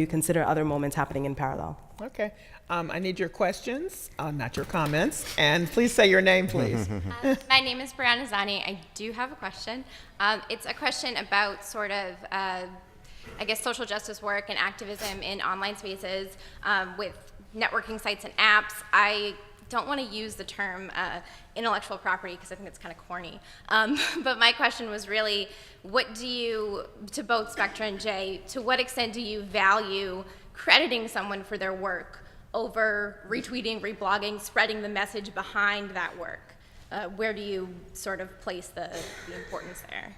consider other moments happening in parallel. Okay. I need your questions, not your comments. And please say your name, please. My name is Brianna Zani. I do have a question. It's a question about sort of, social justice work and activism in online spaces with networking sites and apps. I don't want to use the term intellectual property because I think it's kind of corny. But my question was really, to both Spectra and Jay, to what extent do you value crediting someone for their work over retweeting, reblogging, spreading the message behind that work? Where do you sort of place the importance there?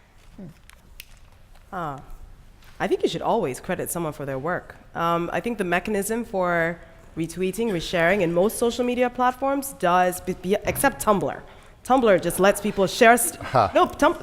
I think you should always credit someone for their work. I think the mechanism for retweeting, resharing in most social media platforms except Tumblr. Tumblr just lets people share.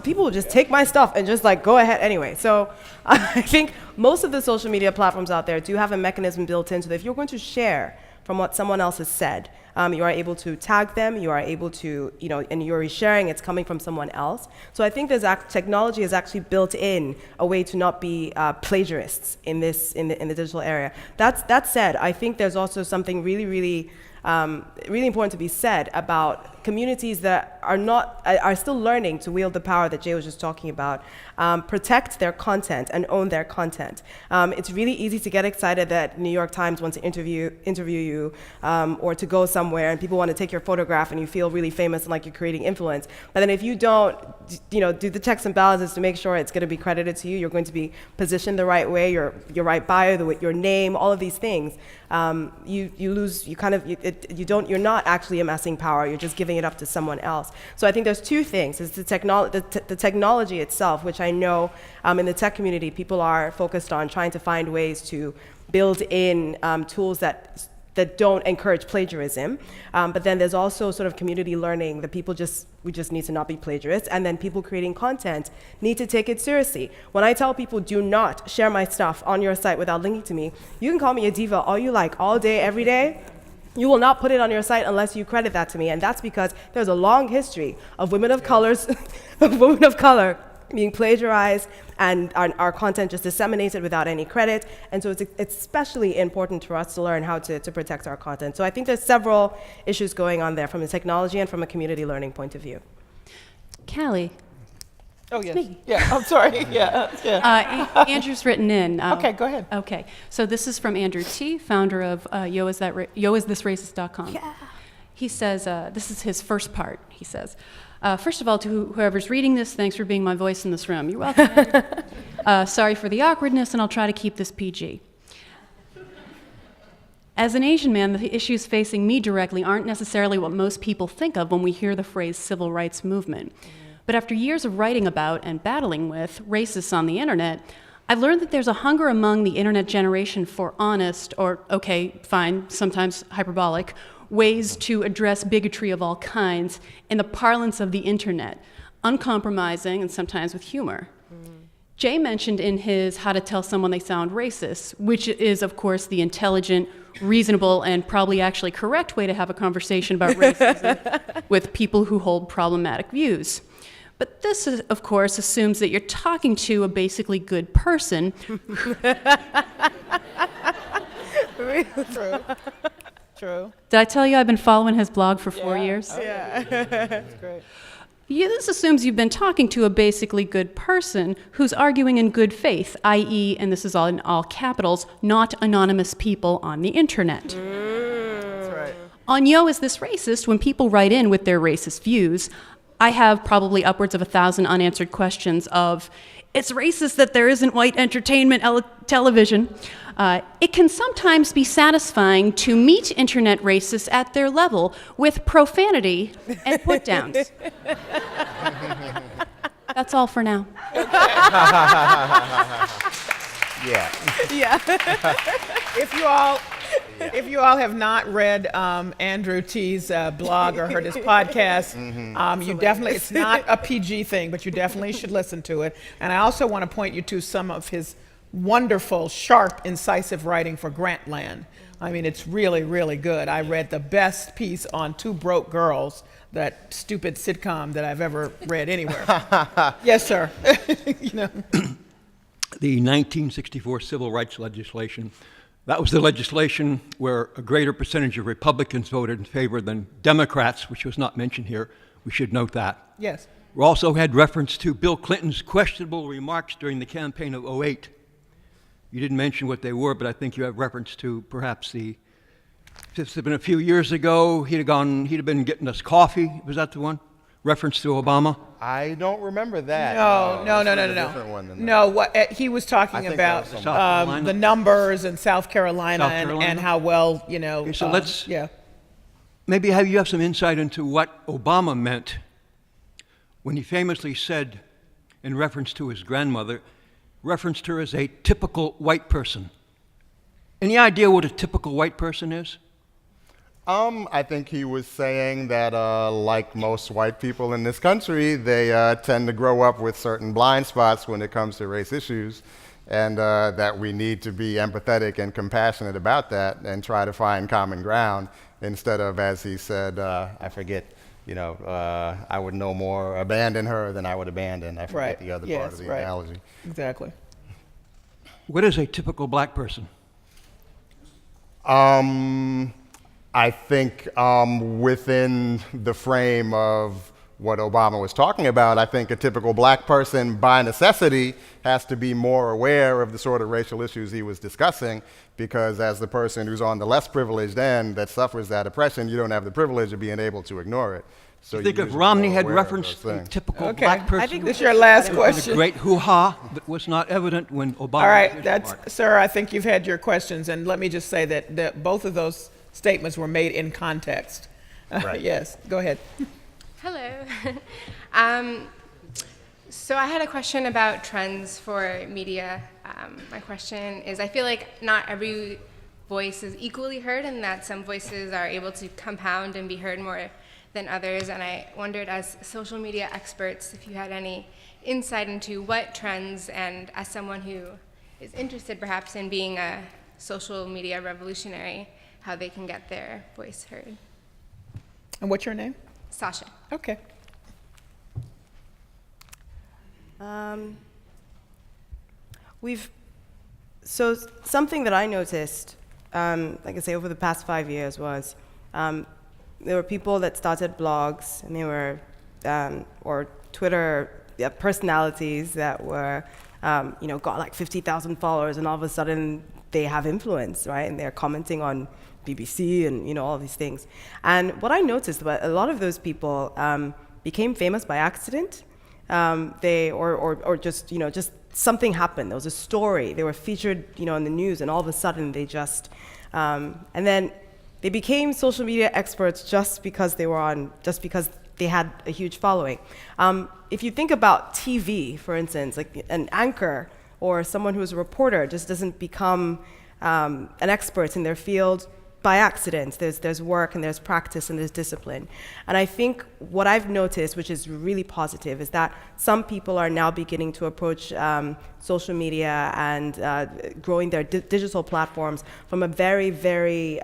People will just take my stuff and just go ahead anyway. So I think most of the social media platforms out there do have a mechanism built in so that if you're going to share from what someone else has said, you are able to tag them, you are able to, and you're resharing, it's coming from someone else. So I think technology has actually built in a way to not be plagiarists in the digital area. That said, I think there's also something really, really important to be said about communities that are still learning to wield the power that Jay was just talking about, protect their content and own their content. It's really easy to get excited that New York Times wants to interview you or to go somewhere and people want to take your photograph and you feel really famous and like you're creating influence. But then if you don't do the checks and balances to make sure it's going to be credited to you, you're going to be positioned the right way, your right bio, your name, all of these things, you're not actually amassing power, you're just giving it up to someone else. So I think there's two things. It's the technology itself, which I know in the tech community, people are focused on trying to find ways to build in tools that don't encourage plagiarism. But then there's also sort of community learning that we just need to not be plagiarists. And then people creating content need to take it seriously. When I tell people, do not share my stuff on your site without linking to me, you can call me a diva all you like, all day, every day. You will not put it on your site unless you credit that to me. And that's because there's a long history of women of color being plagiarized and our content just disseminated without any credit. And so it's especially important for us to learn how to protect our content. So I think there's several issues going on there from a technology and from a community learning point of view. Callie. Oh, yes. Me. Yeah, I'm sorry. Yeah. Andrew's written in. Okay, go ahead. Okay, so this is from Andrew T., founder of yoisthisracist.com. Yeah. He says, this is his first part. He says, first of all, to whoever's reading this, thanks for being my voice in this room. You're welcome. Sorry for the awkwardness, and I'll try to keep this PG. As an Asian man, the issues facing me directly aren't necessarily what most people think of when we hear the phrase civil rights movement. But after years of writing about and battling with racists on the internet, I've learned that there's a hunger among the internet generation for honest, or okay, fine, sometimes hyperbolic, ways to address bigotry of all kinds in the parlance of the internet, uncompromising and sometimes with humor. Jay mentioned in his How to Tell Someone They Sound Racist, which is, of course, the intelligent, reasonable, and probably actually correct way to have a conversation about racism with people who hold problematic views. But this, of course, assumes that you're talking to a basically good person. True. Did I tell you I've been following his blog for 4 years? Yeah. That's great. Yeah, this assumes you've been talking to a basically good person who's arguing in good faith, i.e., and this is all in all capitals, not anonymous people on the internet. That's right. On Yo, Is This Racist? When people write in with their racist views, I have probably upwards of 1,000 unanswered questions of, it's racist that there isn't white entertainment television. It can sometimes be satisfying to meet internet racists at their level with profanity and put-downs. That's all for now. Yeah. Yeah. If you all have not read Andrew T's blog or heard his podcast, you definitely, it's not a PG thing, but you definitely should listen to it. And I also want to point you to some of his wonderful, sharp, incisive writing for Grantland. I mean, it's really, really good. I read the best piece on Two Broke Girls, that stupid sitcom that I've ever read anywhere. Yes, sir. You know. The 1964 civil rights legislation, that was the legislation where a greater percentage of Republicans voted in favor than Democrats, which was not mentioned here. We should note that. Yes. We also had reference to Bill Clinton's questionable remarks during the campaign of '08. You didn't mention what they were, but I think you have reference to perhaps this had been a few years ago, he'd have been getting us coffee. Was that the one? Reference to Obama? I don't remember that. No. Different one than that. No, what he was talking I think about that was South Carolina. the numbers in South Carolina, South Carolina? And how well, you know. Okay, so let's- Yeah. Maybe you have some insight into what Obama meant when he famously said, in reference to his grandmother, referenced her as a typical white person. Any idea what a typical white person is? I think he was saying that, like most white people in this country, they tend to grow up with certain blind spots when it comes to race issues, and that we need to be empathetic and compassionate about that and try to find common ground instead of, as he said, I forget, I would no more abandon her than I would abandon. I forget the other part of the analogy. Exactly. What is a typical black person? I think within the frame of what Obama was talking about, I think a typical black person by necessity has to be more aware of the sort of racial issues he was discussing, because as the person who's on the less privileged end that suffers that oppression, you don't have the privilege of being able to ignore it. So You think you're if usually Romney more had aware of referenced those a things. typical Okay. black person, I think This is your last a question. great hoo-ha that was not evident when Obama All right, was that's, remarked. sir, I think you've had your questions, and let me just say that both of those statements were made in context. Right. Yes, go ahead. Hello. So I had a question about trends for media. My question is, I feel like not every voice is equally heard, and that some voices are able to compound and be heard more than others. And I wondered, as social media experts, if you had any insight into what trends, and as someone who is interested perhaps in being a social media revolutionary, how they can get their voice heard. And what's your name? Sasha. Okay. So something that I noticed, like I say, over the past 5 years was there were people that started blogs, and they were, or Twitter personalities that were, got like 50,000 followers, and all of a sudden they have influence, right? And they're commenting on BBC and all these things. And what I noticed was a lot of those people became famous by accident. Just something happened. There was a story. They were featured, in the news, and all of a sudden they just, and then they became social media experts just because they had a huge following. If you think about TV, for instance, like an anchor or someone who's a reporter just doesn't become an expert in their field by accident. There's work and there's practice and there's discipline. And I think what I've noticed, which is really positive, is that some people are now beginning to approach social media and growing their digital platforms from a very, very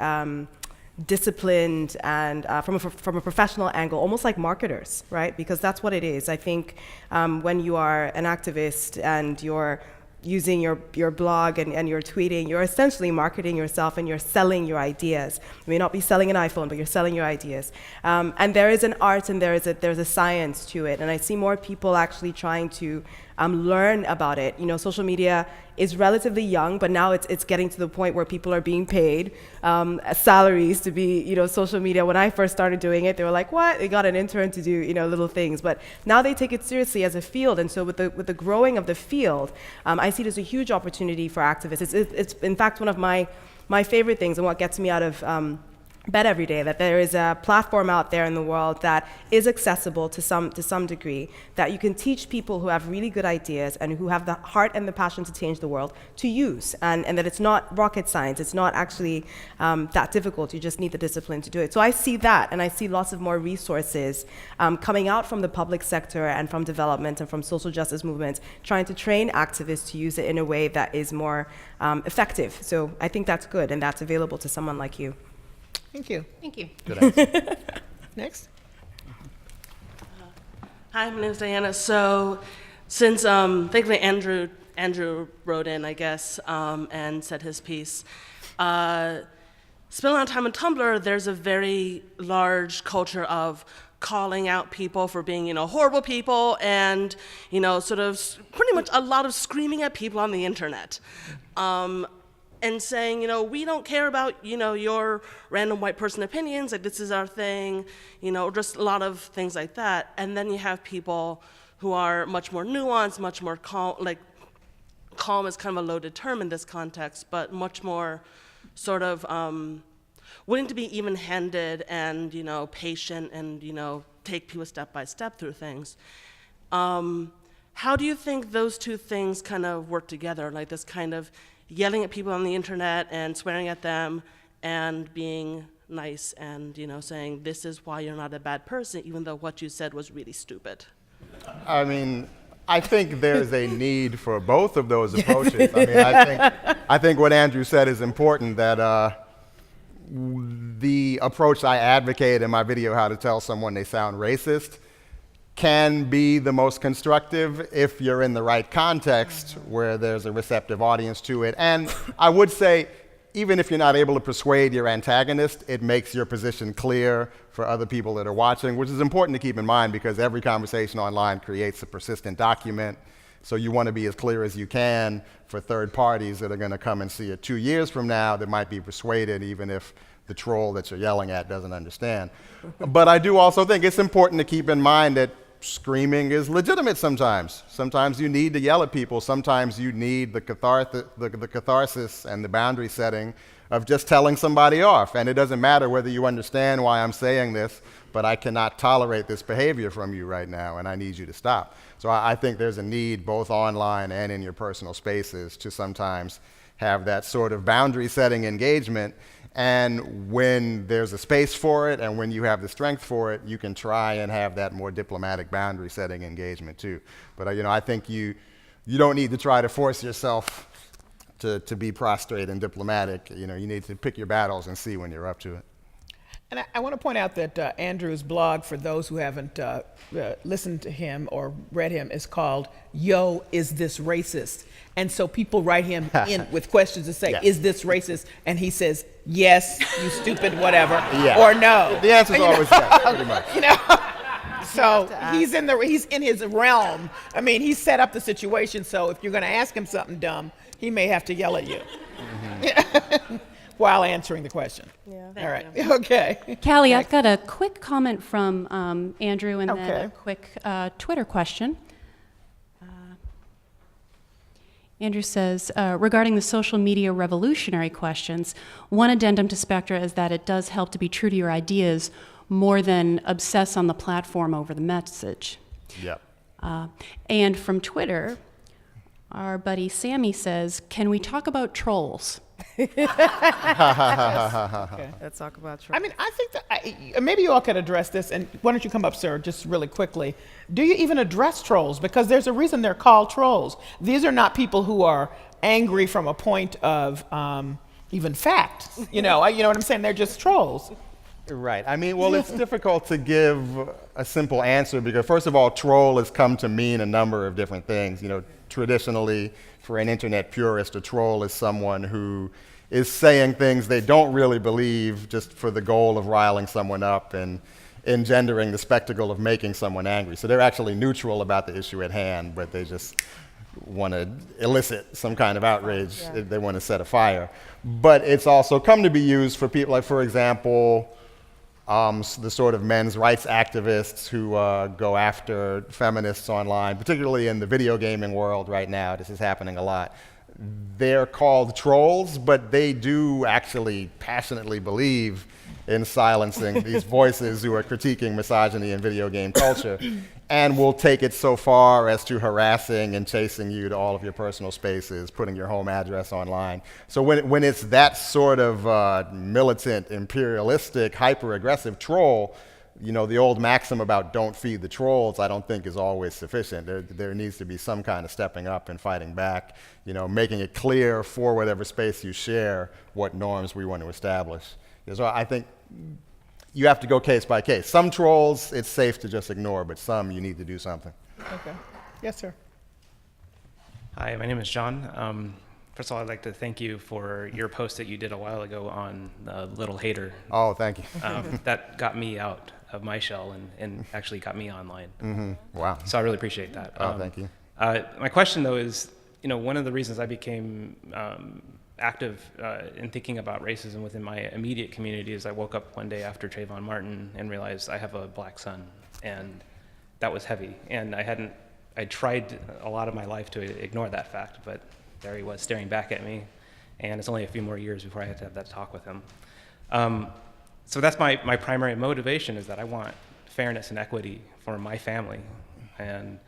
disciplined and from a professional angle, almost like marketers, right? Because that's what it is. I think when you are an activist and you're using your blog and you're tweeting, you're essentially marketing yourself and you're selling your ideas. You may not be selling an iPhone, but you're selling your ideas. And there is an art and there's a science to it. And I see more people actually trying to learn about it. You know, social media is relatively young, but now it's getting to the point where people are being paid salaries to be, you know, social media. When I first started doing it, they were like, what? They got an intern to do, you know, little things. But now they take it seriously as a field. And so with the growing of the field, I see it as a huge opportunity for activists. It's in fact one of my favorite things and what gets me out of bed every day, that there is a platform out there in the world that is accessible to some degree, that you can teach people who have really good ideas and who have the heart and the passion to change the world to use, and that it's not rocket science, it's not actually that difficult, you just need the discipline to do it. So I see that, and I see lots of more resources coming out from the public sector and from development and from social justice movements, trying to train activists to use it in a way that is more effective. So I think that's good, and that's available to someone like you. Thank you. Thank you. Good answer. Next. Hi, my name is Diana. So, since thankfully Andrew wrote in, I guess, and said his piece. Spend a lot of time on Tumblr. There's a very large culture of calling out people for being, you know, horrible people, and, you know, sort of pretty much a lot of screaming at people on the internet. And saying, you know, we don't care about, you know, your random white person opinions, like this is our thing, you know, just a lot of things like that. And then you have people who are much more nuanced, much more calm, like calm is kind of a loaded term in this context, but much more sort of willing to be even-handed and, you know, patient and, you know, take people step by step through things. How do you think those two things kind of work together, like this kind of yelling at people on the internet and swearing at them and being nice and, you know, saying this is why you're not a bad person, even though what you said was really stupid? I mean, I think there's a need for both of those approaches. I mean, I think what Andrew said is important, that the approach I advocate in my video, How to Tell Someone They Sound Racist, can be the most constructive if you're in the right context where there's a receptive audience to it. And I would say, even if you're not able to persuade your antagonist, it makes your position clear for other people that are watching, which is important to keep in mind because every conversation online creates a persistent document. So you want to be as clear as you can for third parties that are going to come and see it 2 years from now that might be persuaded, even if the troll that you're yelling at doesn't understand. But I do also think it's important to keep in mind that screaming is legitimate sometimes. Sometimes you need to yell at people. Sometimes you need the catharsis and the boundary setting of just telling somebody off. And it doesn't matter whether you understand why I'm saying this, but I cannot tolerate this behavior from you right now, and I need you to stop. So I think there's a need, both online and in your personal spaces, to sometimes have that sort of boundary setting engagement. And when there's a space for it and when you have the strength for it, you can try and have that more diplomatic boundary setting engagement too. But you know, I think you don't need to try to force yourself to be prostrate and diplomatic. You know, you need to pick your battles and see when you're up to it. And I want to point out that Andrew's blog, for those who haven't listened to him or read him, is called Yo, Is This Racist? And so people write him in with questions to say, Is this racist? And he says, yes, you stupid whatever, or no. The answer is always yes, pretty much. You know? So he's in his realm. I mean, he set up the situation, so if you're going to ask him something dumb, he may have to yell at you. Mm-hmm. While answering the question. Yeah. All right. Okay. Callie, I've got a quick comment from Andrew and then a quick Twitter question. Andrew says, regarding the social media revolutionary questions, one addendum to Spectra is that it does help to be true to your ideas more than obsess on the platform over the message. Yep. And from Twitter, our buddy Sammy says, can we talk about trolls? Okay. Let's talk about I mean, I think that maybe you all could address this, and why don't you come up, sir, just really quickly. Do you even address trolls? Because there's a reason they're called trolls. These are not people who are angry from a point of even fact. You know what I'm saying? They're just trolls. Right. I mean, well, it's difficult to give a simple answer because, first of all, troll has come to mean a number of different things. Traditionally, for an internet purist, a troll is someone who is saying things they don't really believe just for the goal of riling someone up and engendering the spectacle of making someone angry. So they're actually neutral about the issue at hand, but they just want to elicit some kind of outrage. Yeah. They want to set a fire. But it's also come to be used for people like, for example, the sort of men's rights activists who go after feminists online, particularly in the video gaming world right now. This is happening a lot. They're called trolls, but they do actually passionately believe in silencing these voices who are critiquing misogyny in video game culture, and will take it so far as to harassing and chasing you to all of your personal spaces, putting your home address online. So when it's that sort of militant, imperialistic, hyper-aggressive troll, the old maxim about don't feed the trolls, I don't think is always sufficient. There needs to be some kind of stepping up and fighting back, making it clear for whatever space you share what norms we want to establish. So I think you have to go case by case. Some trolls, it's safe to just ignore, but some you need to do something. Okay. Yes, sir. Hi, my name is John. First of all, I'd like to thank you for your post that you did a while ago on Little Hater. Oh, thank you. That got me out of my shell and actually got me online. Mm-hmm. Wow. So I really appreciate that. Oh, thank you. My question, though, is, one of the reasons I became active in thinking about racism within my immediate community is I woke up one day after Trayvon Martin and realized I have a black son, and that was heavy. And I tried a lot of my life to ignore that fact, but there he was staring back at me, and it's only a few more years before I had to have that talk with him. So that's my primary motivation, is that I want fairness and equity for my family, and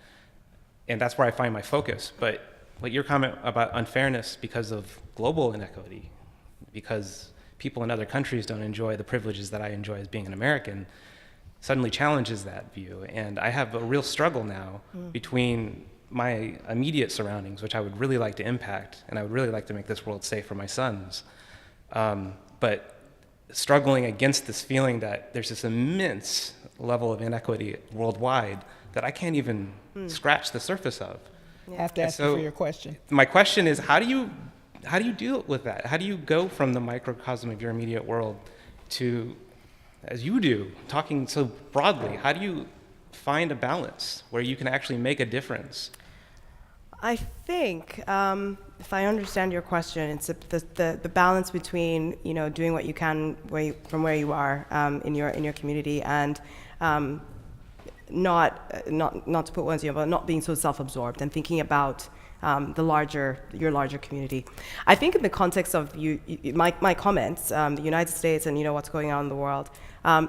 that's where I find my focus. But your comment about unfairness because of global inequity, because people in other countries don't enjoy the privileges that I enjoy as being an American, suddenly challenges that view. And I have a real struggle now between my immediate surroundings, which I would really like to impact, and I would really like to make this world safe for my sons, but struggling against this feeling that there's this immense level of inequity worldwide that I can't even scratch the surface of. I have to ask you for your question. My question is, how do you deal with that? How do you go from the microcosm of your immediate world to, as you do, talking so broadly, how do you find a balance where you can actually make a difference? I think, if I understand your question, it's the balance between doing what you can from where you are in your community and not to put words in your mouth, but not being so self-absorbed and thinking about your larger community. I think in the context of my comments, the United States and what's going on in the world,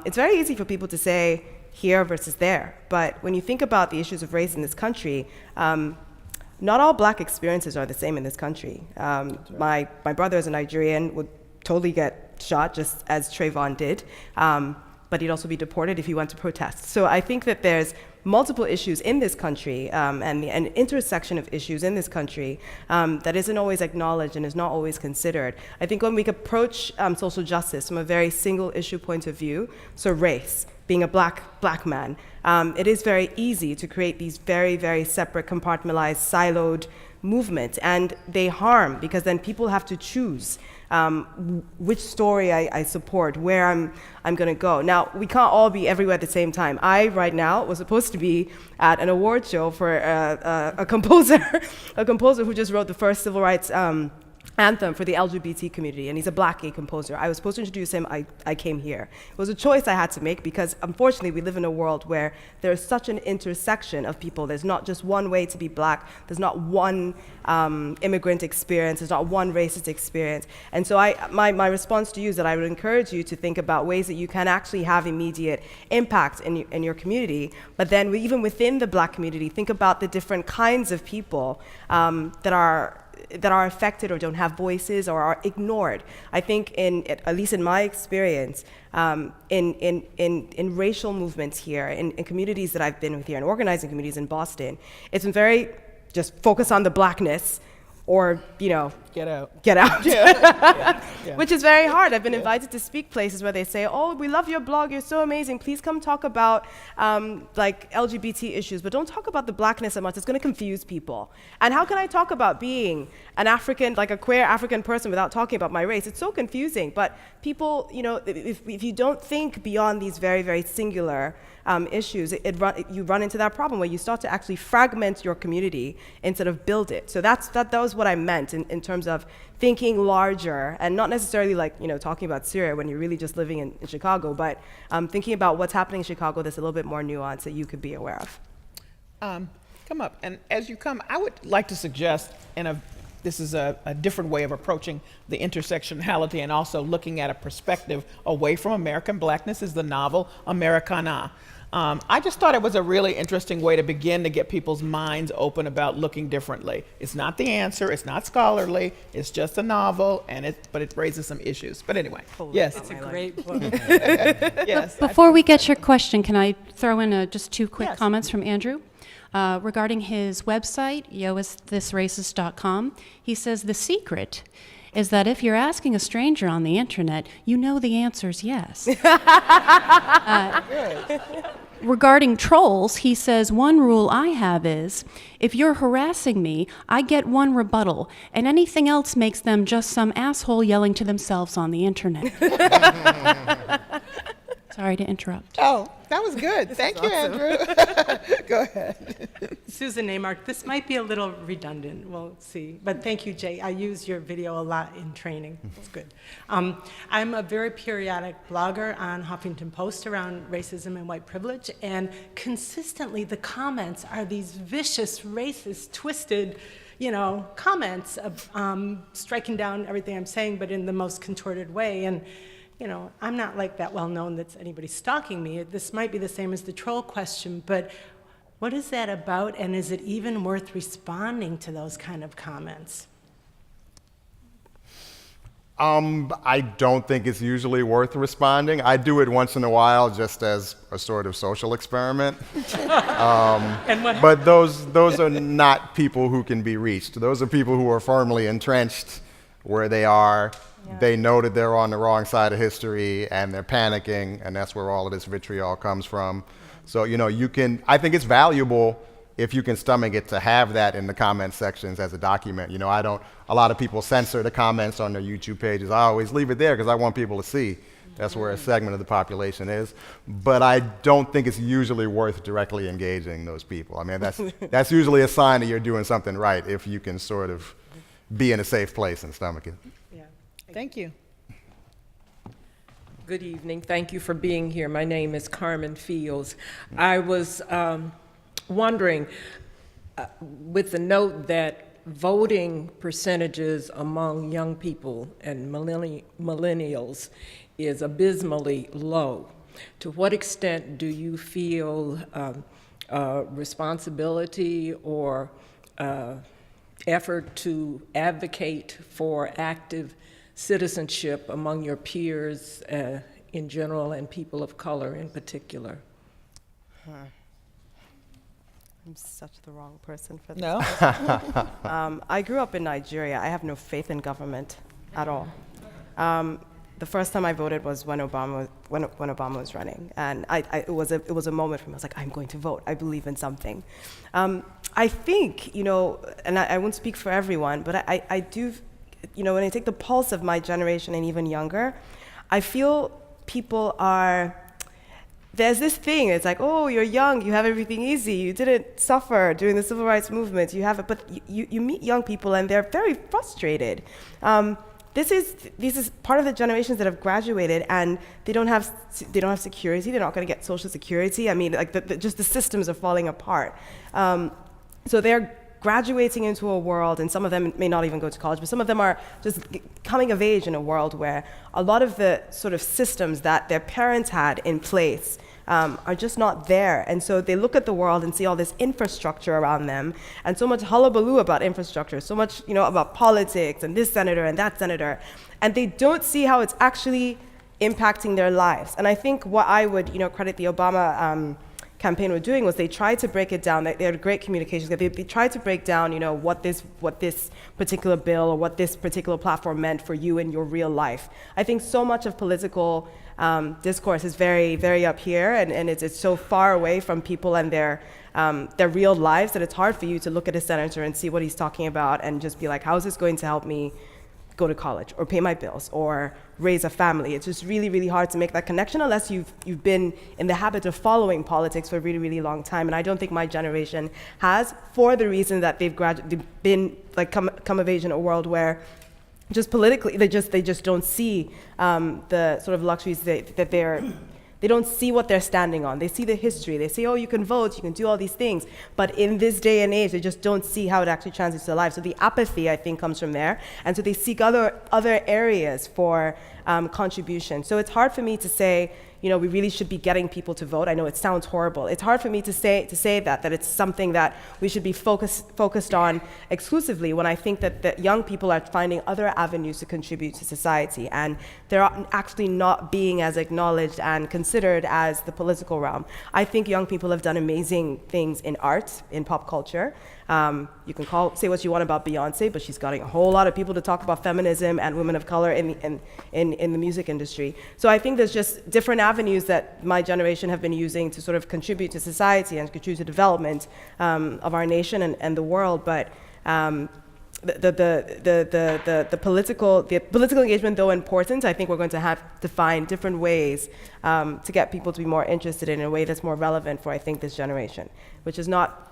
it's very easy for people to say here versus there. But when you think about the issues of race in this country, not all black experiences are the same in this country. My brother is a Nigerian, would totally get shot just as Trayvon did. But he'd also be deported if he went to protest. So I think that there's multiple issues in this country and an intersection of issues in this country that isn't always acknowledged and is not always considered. I think when we approach social justice from a very single issue point of view, so race, being a black man, it is very easy to create these very, very separate, compartmentalized, siloed movements, and they harm because then people have to choose which story I support, where I'm going to go. Now, we can't all be everywhere at the same time. I, right now, was supposed to be at an award show for a composer, a composer who just wrote the first civil rights anthem for the LGBT community, and he's a black gay composer. I was supposed to introduce him. I came here. It was a choice I had to make because, unfortunately, we live in a world where there's such an intersection of people. There's not just one way to be black. There's not one immigrant experience. There's not one racist experience. And so my response to you is that I would encourage you to think about ways that you can actually have immediate impact in your community, but then even within the black community, think about the different kinds of people that are that are affected or don't have voices or are ignored. I think, at least in my experience, in racial movements here, in communities that I've been with here, in organizing communities in Boston, it's been very just focus on the blackness, or Get out. Yeah. Which is very hard. I've been invited to speak places where they say, oh, we love your blog, you're so amazing, please come talk about like LGBT issues, but don't talk about the blackness so much, it's going to confuse people. And how can I talk about being an African, like a queer African person, without talking about my race? It's so confusing. But people, if you don't think beyond these very, very singular issues, you run into that problem where you start to actually fragment your community instead of build it. So that was what I meant in terms of thinking larger, and not necessarily like talking about Syria when you're really just living in Chicago, but thinking about what's happening in Chicago that's a little bit more nuanced that you could be aware of. Come up, and as you come, I would like to suggest, this is a different way of approaching the intersectionality and also looking at a perspective away from American Blackness, is the novel Americana. I just thought it was a really interesting way to begin to get people's minds open about looking differently. It's not the answer, it's not scholarly, it's just a novel, but it raises some issues. But anyway, yes. It's a great book. Yes. Before we get your question, can I throw in just two quick Yes. comments from Andrew? Regarding his website, yoisthisracist.com, he says the secret is that if you're asking a stranger on the internet, you know the answer's yes. Regarding trolls, he says, one rule I have is, if you're harassing me, I get one rebuttal, and anything else makes them just some asshole yelling to themselves on the internet. Sorry to interrupt. Oh, that was good. Thank you, Andrew. Go ahead. Susan Neymark, this might be a little redundant, we'll see. But thank you, Jay. I use your video a lot in training. It's good. I'm a very periodic blogger on Huffington Post around racism and white privilege, and consistently the comments are these vicious, racist, twisted, comments of striking down everything I'm saying, but in the most contorted way. And I'm not like that well known that anybody stalking me. This might be the same as the troll question, but what is that about, and is it even worth responding to those kind of comments? I don't think it's usually worth responding. I do it once in a while just as a sort of social experiment. But those are not people who can be reached. Those are people who are firmly entrenched where they are. Yeah. They know that they're on the wrong side of history and they're panicking, and that's where all of this vitriol comes from. So, I think it's valuable if you can stomach it to have that in the comment sections as a document. A lot of people censor the comments on their YouTube pages. I always leave it there because I want people to see. That's where a segment of the population is. But I don't think it's usually worth directly engaging those people. I mean, that's usually a sign that you're doing something right if you can sort of be in a safe place and stomach it. Yeah. Thank you. Good evening. Thank you for being here. My name is Carmen Fields. I was wondering, with the note that voting percentages among young people and millennials is abysmally low, to what extent do you feel responsibility or effort to advocate for active citizenship among your peers in general and people of color in particular? I'm such the wrong person for this. No? I grew up in Nigeria. I have no faith in government at all. The first time I voted was when Obama was running, and it was a moment for me. I was like, I'm going to vote. I believe in something. I think, and I won't speak for everyone, but I do, when I take the pulse of my generation and even younger, I feel people there's this thing, it's like, oh, you're young, you have everything easy, you didn't suffer during the civil rights movement, you have it, but you meet young people and they're very frustrated. This is part of the generations that have graduated and they don't have security, they're not gonna get social security. I mean, like just the systems are falling apart. So they're graduating into a world, and some of them may not even go to college, but some of them are just coming of age in a world where a lot of the sort of systems that their parents had in place are just not there. And so they look at the world and see all this infrastructure around them, and so much hullabaloo about infrastructure, so much, about politics and this senator and that senator, and they don't see how it's actually impacting their lives. And I think what I would, credit the Obama campaign were doing was they tried to break it down. They had great communications. They tried to break down, what this particular bill or what this particular platform meant for you in your real life. I think so much of political discourse is very, very up here, and it's so far away from people and their real lives that it's hard for you to look at a senator and see what he's talking about and just be like, how is this going to help me go to college or pay my bills or raise a family? It's just really, really hard to make that connection unless you've been in the habit of following politics for a really, really long time. And I don't think my generation has, for the reason that they've been come of age in a world where just politically they just don't see the sort of luxuries that they don't see what they're standing on. They see the history. They say, oh, you can vote, you can do all these things. But in this day and age, they just don't see how it actually translates to their life. So the apathy, I think, comes from there. And so they seek other areas for contribution. So it's hard for me to say, we really should be getting people to vote. I know it sounds horrible. It's hard for me to say that it's something that we should be focused on exclusively, when I think that young people are finding other avenues to contribute to society, and they're actually not being as acknowledged and considered as the political realm. I think young people have done amazing things in art, in pop culture. You can say what you want about Beyonce, but she's got a whole lot of people to talk about feminism and women of color in the music industry. So I think there's just different avenues that my generation have been using to sort of contribute to society and contribute to development of our nation and the world. But the political engagement, though important, I think we're going to have to find different ways to get people to be more interested in a way that's more relevant for, I think, this generation, which is not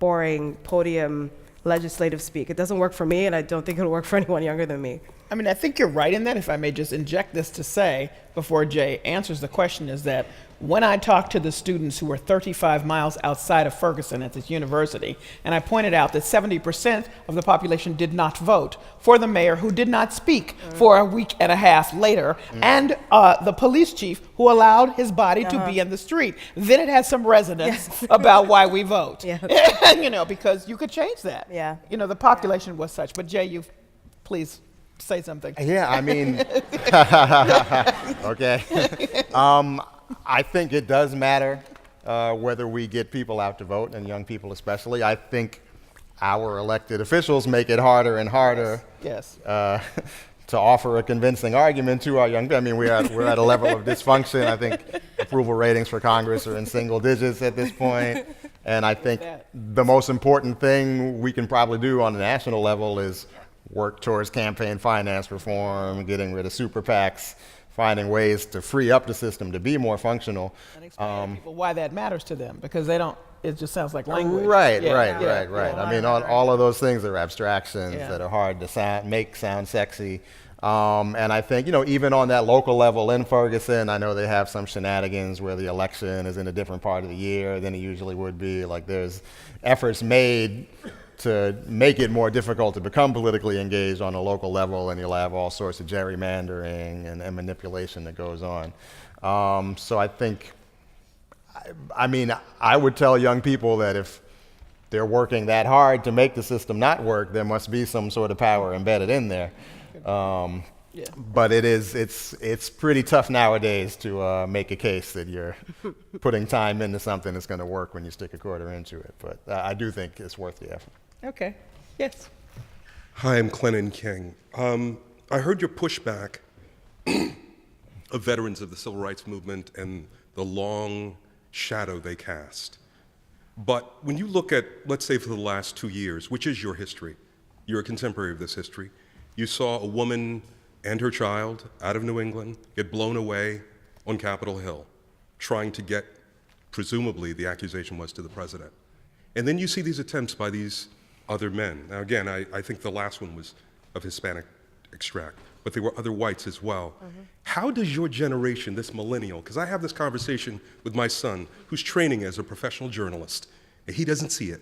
boring podium legislative speak. It doesn't work for me, and I don't think it'll work for anyone younger than me. I mean, I think you're right in that. If I may just inject this to say, before Jay answers the question, is that when I talked to the students who were 35 miles outside of Ferguson at this university, and I pointed out that 70% of the population did not vote for the mayor, who did not speak for a week and a half later, and the police chief who allowed his body to be in the street, then it has some resonance about why we vote. Because you could change that. The population was such. But Jay, you please say something. Yeah, I mean, okay. I think it does matter whether we get people out to vote, and young people especially. I think our elected officials make it harder and harder to offer a convincing argument to our young people. I mean, we're at a level of dysfunction. I think approval ratings for Congress are in single digits at this point. And I think the most important thing we can probably do on a national level is work towards campaign finance reform, getting rid of super PACs, finding ways to free up the system to be more functional. And explain to people why that matters to them, because they don't, it just sounds like language. Right. I mean, all of those things are abstractions that are hard to make sound sexy. And I think, even on that local level in Ferguson, I know they have some shenanigans where the election is in a different part of the year than it usually would be. Like, there's efforts made to make it more difficult to become politically engaged on a local level, and you'll have all sorts of gerrymandering and manipulation that goes on. So I think, I would tell young people that if they're working that hard to make the system not work, there must be some sort of power embedded in there. But it's pretty tough nowadays to make a case that you're putting time into something that's going to work when you stick a quarter into it. But I do think it's worth the effort. Okay. Yes. Hi, I'm Clennon King. I heard your pushback of veterans of the civil rights movement and the long shadow they cast. But when you look at, let's say, for the last 2 years, which is your history, you're a contemporary of this history, you saw a woman and her child out of New England get blown away on Capitol Hill, trying to get, presumably, the accusation was to the president. And then you see these attempts by these other men. Now, again, I think the last one was of Hispanic extract, but there were other whites as well. Mm-hmm. How does your generation, this millennial, because I have this conversation with my son, who's training as a professional journalist, and he doesn't see it.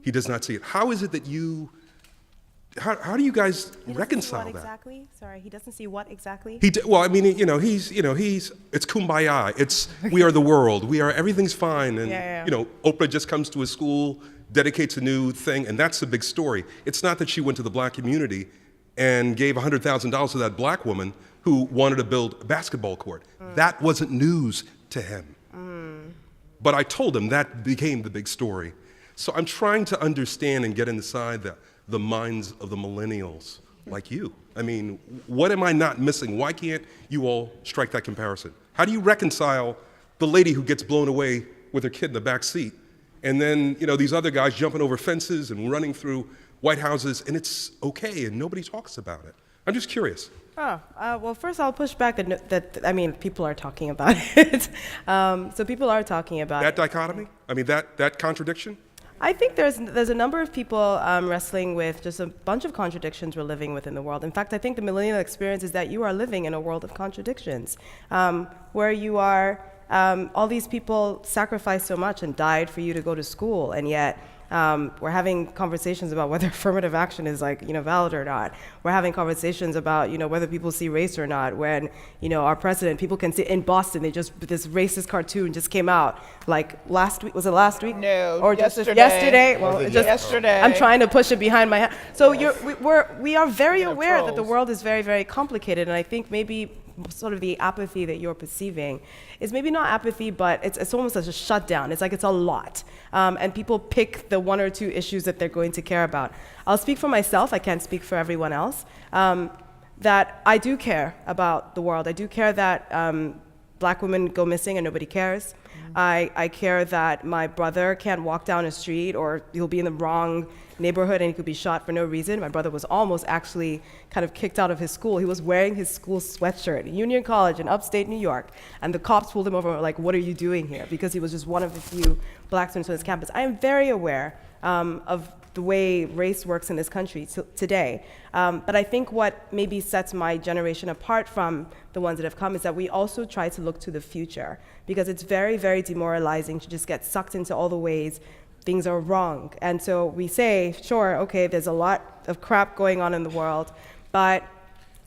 He does not see it. How is it that you how do you guys reconcile What that? exactly? Sorry, he doesn't see what exactly? Well, I mean, it's kumbaya. It's we are the world. Everything's fine. And, Oprah just comes to a school, dedicates a new thing, and that's the big story. It's not that she went to the black community and gave $100,000 to that black woman who wanted to build a basketball court. That wasn't news to him. But I told him that became the big story. So I'm trying to understand and get inside the minds of the millennials like you. I mean, what am I not missing? Why can't you all strike that comparison? How do you reconcile the lady who gets blown away with her kid in the back seat, and then these other guys jumping over fences and running through White Houses, and it's okay, and nobody talks about it? I'm just curious. Well, first I'll push back that people are talking about it. So people are talking about that dichotomy? I mean, that contradiction? I think there's a number of people wrestling with just a bunch of contradictions we're living with in the world. In fact, I think the millennial experience is that you are living in a world of contradictions, where you are, all these people sacrificed so much and died for you to go to school, and yet we're having conversations about whether affirmative action is valid or not. We're having conversations about whether people see race or not. When our president, people can see in Boston, this racist cartoon just came out last week. Was it last week? No, or yesterday. Yesterday. Well, yesterday. I'm trying to push it behind my head. So we are very aware that the world is very, very complicated, and I think maybe sort of the apathy that you're perceiving is maybe not apathy, but it's almost as a shutdown. It's like it's a lot. And people pick the one or two issues that they're going to care about. I'll speak for myself, I can't speak for everyone else, that I do care about the world. I do care that black women go missing and nobody cares. I care that my brother can't walk down a street, or he'll be in the wrong neighborhood and he could be shot for no reason. My brother was almost actually kind of kicked out of his school. He was wearing his school sweatshirt at Union College in upstate New York, and the cops pulled him over and were like, "What are you doing here?" Because he was just one of the few black students on this campus. I am very aware of the way race works in this country today. But I think what maybe sets my generation apart from the ones that have come is that we also try to look to the future, because it's very, very demoralizing to just get sucked into all the ways things are wrong. And so we say, sure, okay, there's a lot of crap going on in the world, but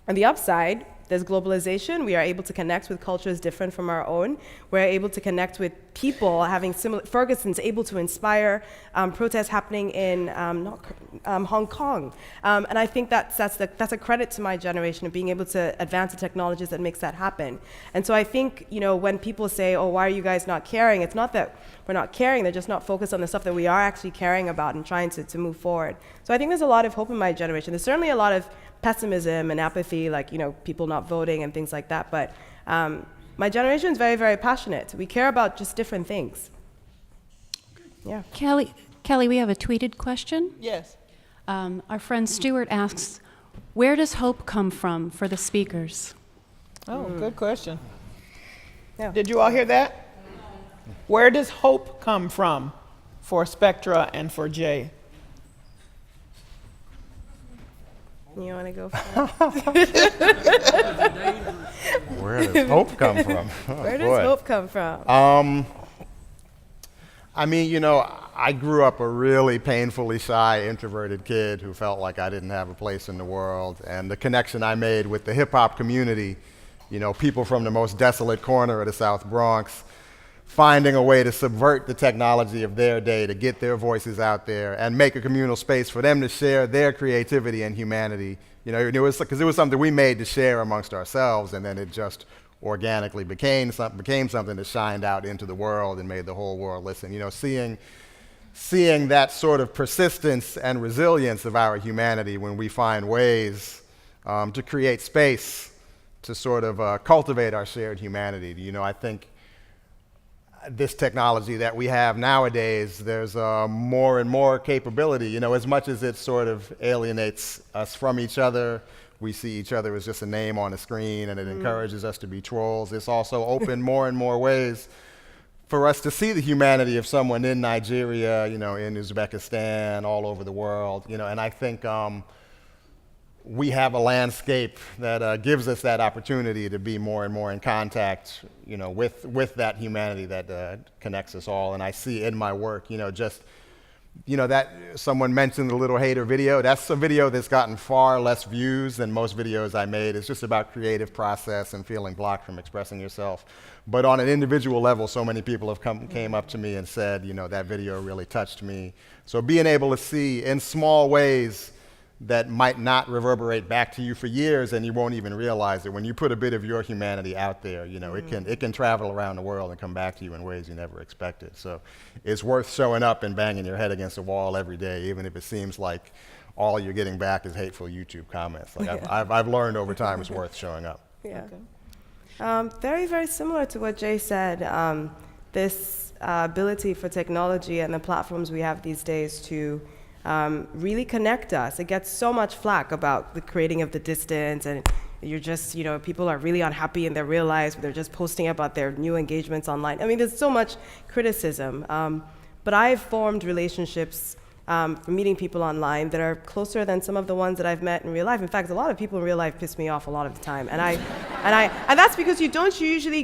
on the upside, there's globalization. We are able to connect with cultures different from our own. We're able to connect with people having similar. Ferguson's able to inspire protests happening in Hong Kong, and I think that's a credit to my generation of being able to advance the technologies that makes that happen. And so I think when people say, "Oh, why are you guys not caring?" It's not that we're not caring; they're just not focused on the stuff that we are actually caring about and trying to move forward. So I think there's a lot of hope in my generation. There's certainly a lot of pessimism and apathy, people not voting and things like that. But my generation is very, very passionate. We care about just different things. Yeah. Callie, we have a tweeted question. Yes. Our friend Stuart asks, where does hope come from for the speakers? Oh, good question. Yeah. Did you all hear that? Where does hope come from for Spectra and for Jay? You want to go Where first? does hope come from? Oh, Where does boy. hope come from? I mean, I grew up a really painfully shy, introverted kid who felt like I didn't have a place in the world. And the connection I made with the hip-hop community, people from the most desolate corner of the South Bronx, finding a way to subvert the technology of their day, to get their voices out there and make a communal space for them to share their creativity and humanity. It was something we made to share amongst ourselves, and then it just organically became something that shined out into the world and made the whole world listen. Seeing that sort of persistence and resilience of our humanity when we find ways to create space to sort of cultivate our shared humanity. I think this technology that we have nowadays, there's more and more capability. As much as it sort of alienates us from each other, we see each other as just a name on a screen, and it encourages us to be trolls. It's also opened more and more ways for us to see the humanity of someone in Nigeria, in Uzbekistan, all over the world, and I think we have a landscape that gives us that opportunity to be more and more in contact, with that humanity that connects us all. And I see in my work, just that someone mentioned the little hater video. That's a video that's gotten far less views than most videos I made. It's just about creative process and feeling blocked from expressing yourself. But on an individual level, so many people have came up to me and said, that video really touched me. So being able to see in small ways that might not reverberate back to you for years and you won't even realize it. When you put a bit of your humanity out there, it can travel around the world and come back to you in ways you never expected. So it's worth showing up and banging your head against the wall every day, even if it seems like all you're getting back is hateful YouTube comments. Like I've learned over time it's worth showing up. Yeah. Very, very similar to what Jay said. This ability for technology and the platforms we have these days to really connect us. It gets so much flack about the creating of the distance, and you're just, people are really unhappy in their real lives, but they're just posting about their new engagements online. I mean, there's so much criticism. But I've formed relationships from meeting people online that are closer than some of the ones that I've met in real life. In fact, a lot of people in real life piss me off a lot of the time. And that's because you usually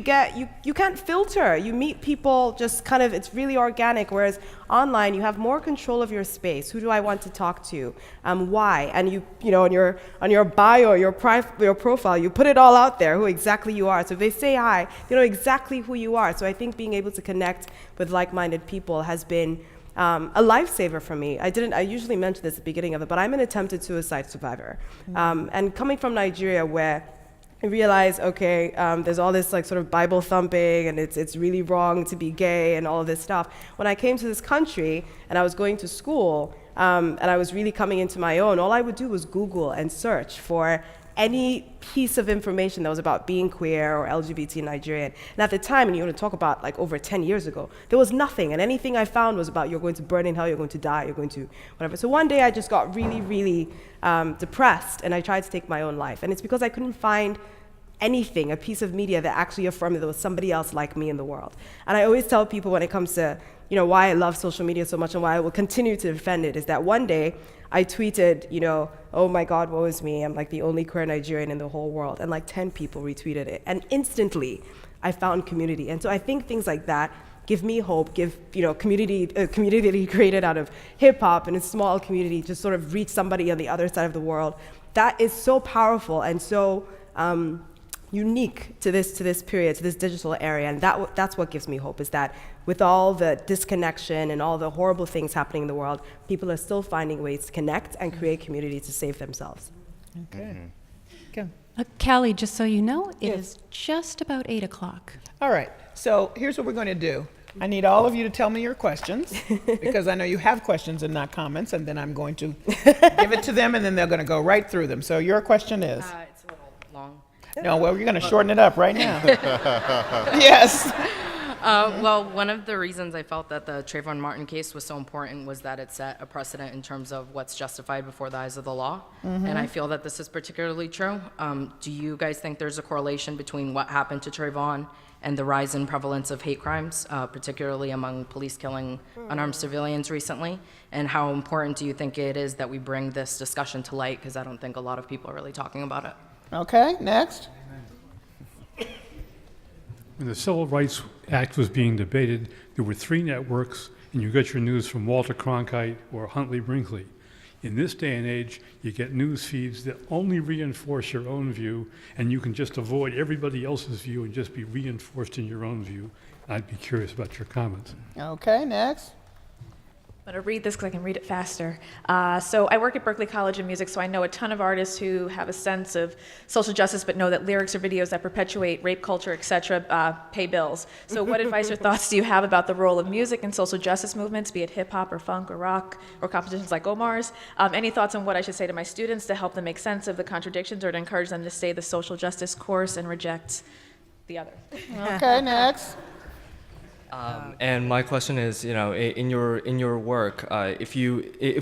you can't filter. You meet people just kind of, it's really organic, whereas online you have more control of your space. Who do I want to talk to? Why? And on your bio, your profile, you put it all out there, who exactly you are. So if they say hi, they know exactly who you are. So I think being able to connect with like-minded people has been a lifesaver for me. I usually mention this at the beginning of it, but I'm an attempted suicide survivor. And coming from Nigeria, where I realized, okay, there's all this like sort of Bible thumping, and it's really wrong to be gay and all of this stuff. When I came to this country and I was going to school, and I was really coming into my own, all I would do was Google and search for any piece of information that was about being queer or LGBT Nigerian. And at the time, and you want to talk about like over 10 years ago, there was nothing. And anything I found was about you're going to burn in hell, you're going to die, you're going to whatever. So one day I just got really, really depressed, and I tried to take my own life. And it's because I couldn't find anything, a piece of media that actually affirmed that there was somebody else like me in the world. And I always tell people when it comes to why I love social media so much and why I will continue to defend it is that one day I tweeted, oh my God, woe is me, I'm like the only queer Nigerian in the whole world. And like 10 people retweeted it. And instantly I found community. And so I think things like that give me hope, give community that he created out of hip hop and a small community just sort of reach somebody on the other side of the world. That is so powerful and so unique to this period, to this digital area, and that's what gives me hope, is that with all the disconnection and all the horrible things happening in the world, people are still finding ways to connect and create community to save themselves. Okay. Go. Callie, just so you know, it is just about 8 o'clock. All right, so here's what we're going to do. I need all of you to tell me your questions, because I know you have questions and not comments, and then I'm going to give it to them, and then they're going to go right through them. So your question is? It's a little long. No, well, we're going to shorten it up right now. Yes. Well, one of the reasons I felt that the Trayvon Martin case was so important was that it set a precedent in terms of what's justified before the eyes of the law. Mm-hmm. And I feel that this is particularly true. Do you guys think there's a correlation between what happened to Trayvon and the rise in prevalence of hate crimes, particularly among police killing unarmed civilians recently? And how important do you think it is that we bring this discussion to light? Because I don't think a lot of people are really talking about it. Okay, next. When the Civil Rights Act was being debated, there were 3 networks, and you got your news from Walter Cronkite or Huntley Brinkley. In this day and age, you get news feeds that only reinforce your own view, and you can just avoid everybody else's view and just be reinforced in your own view. I'd be curious about your comments. Okay, next. I'm going to read this because I can read it faster. So I work at Berklee College of Music, so I know a ton of artists who have a sense of social justice but know that lyrics or videos that perpetuate rape culture, etc., pay bills. So what advice or thoughts do you have about the role of music in social justice movements, be it hip-hop or funk or rock or competitions like Omar's? Any thoughts on what I should say to my students to help them make sense of the contradictions or to encourage them to stay the social justice course and reject the other? Okay, next. And my question is, in your work, if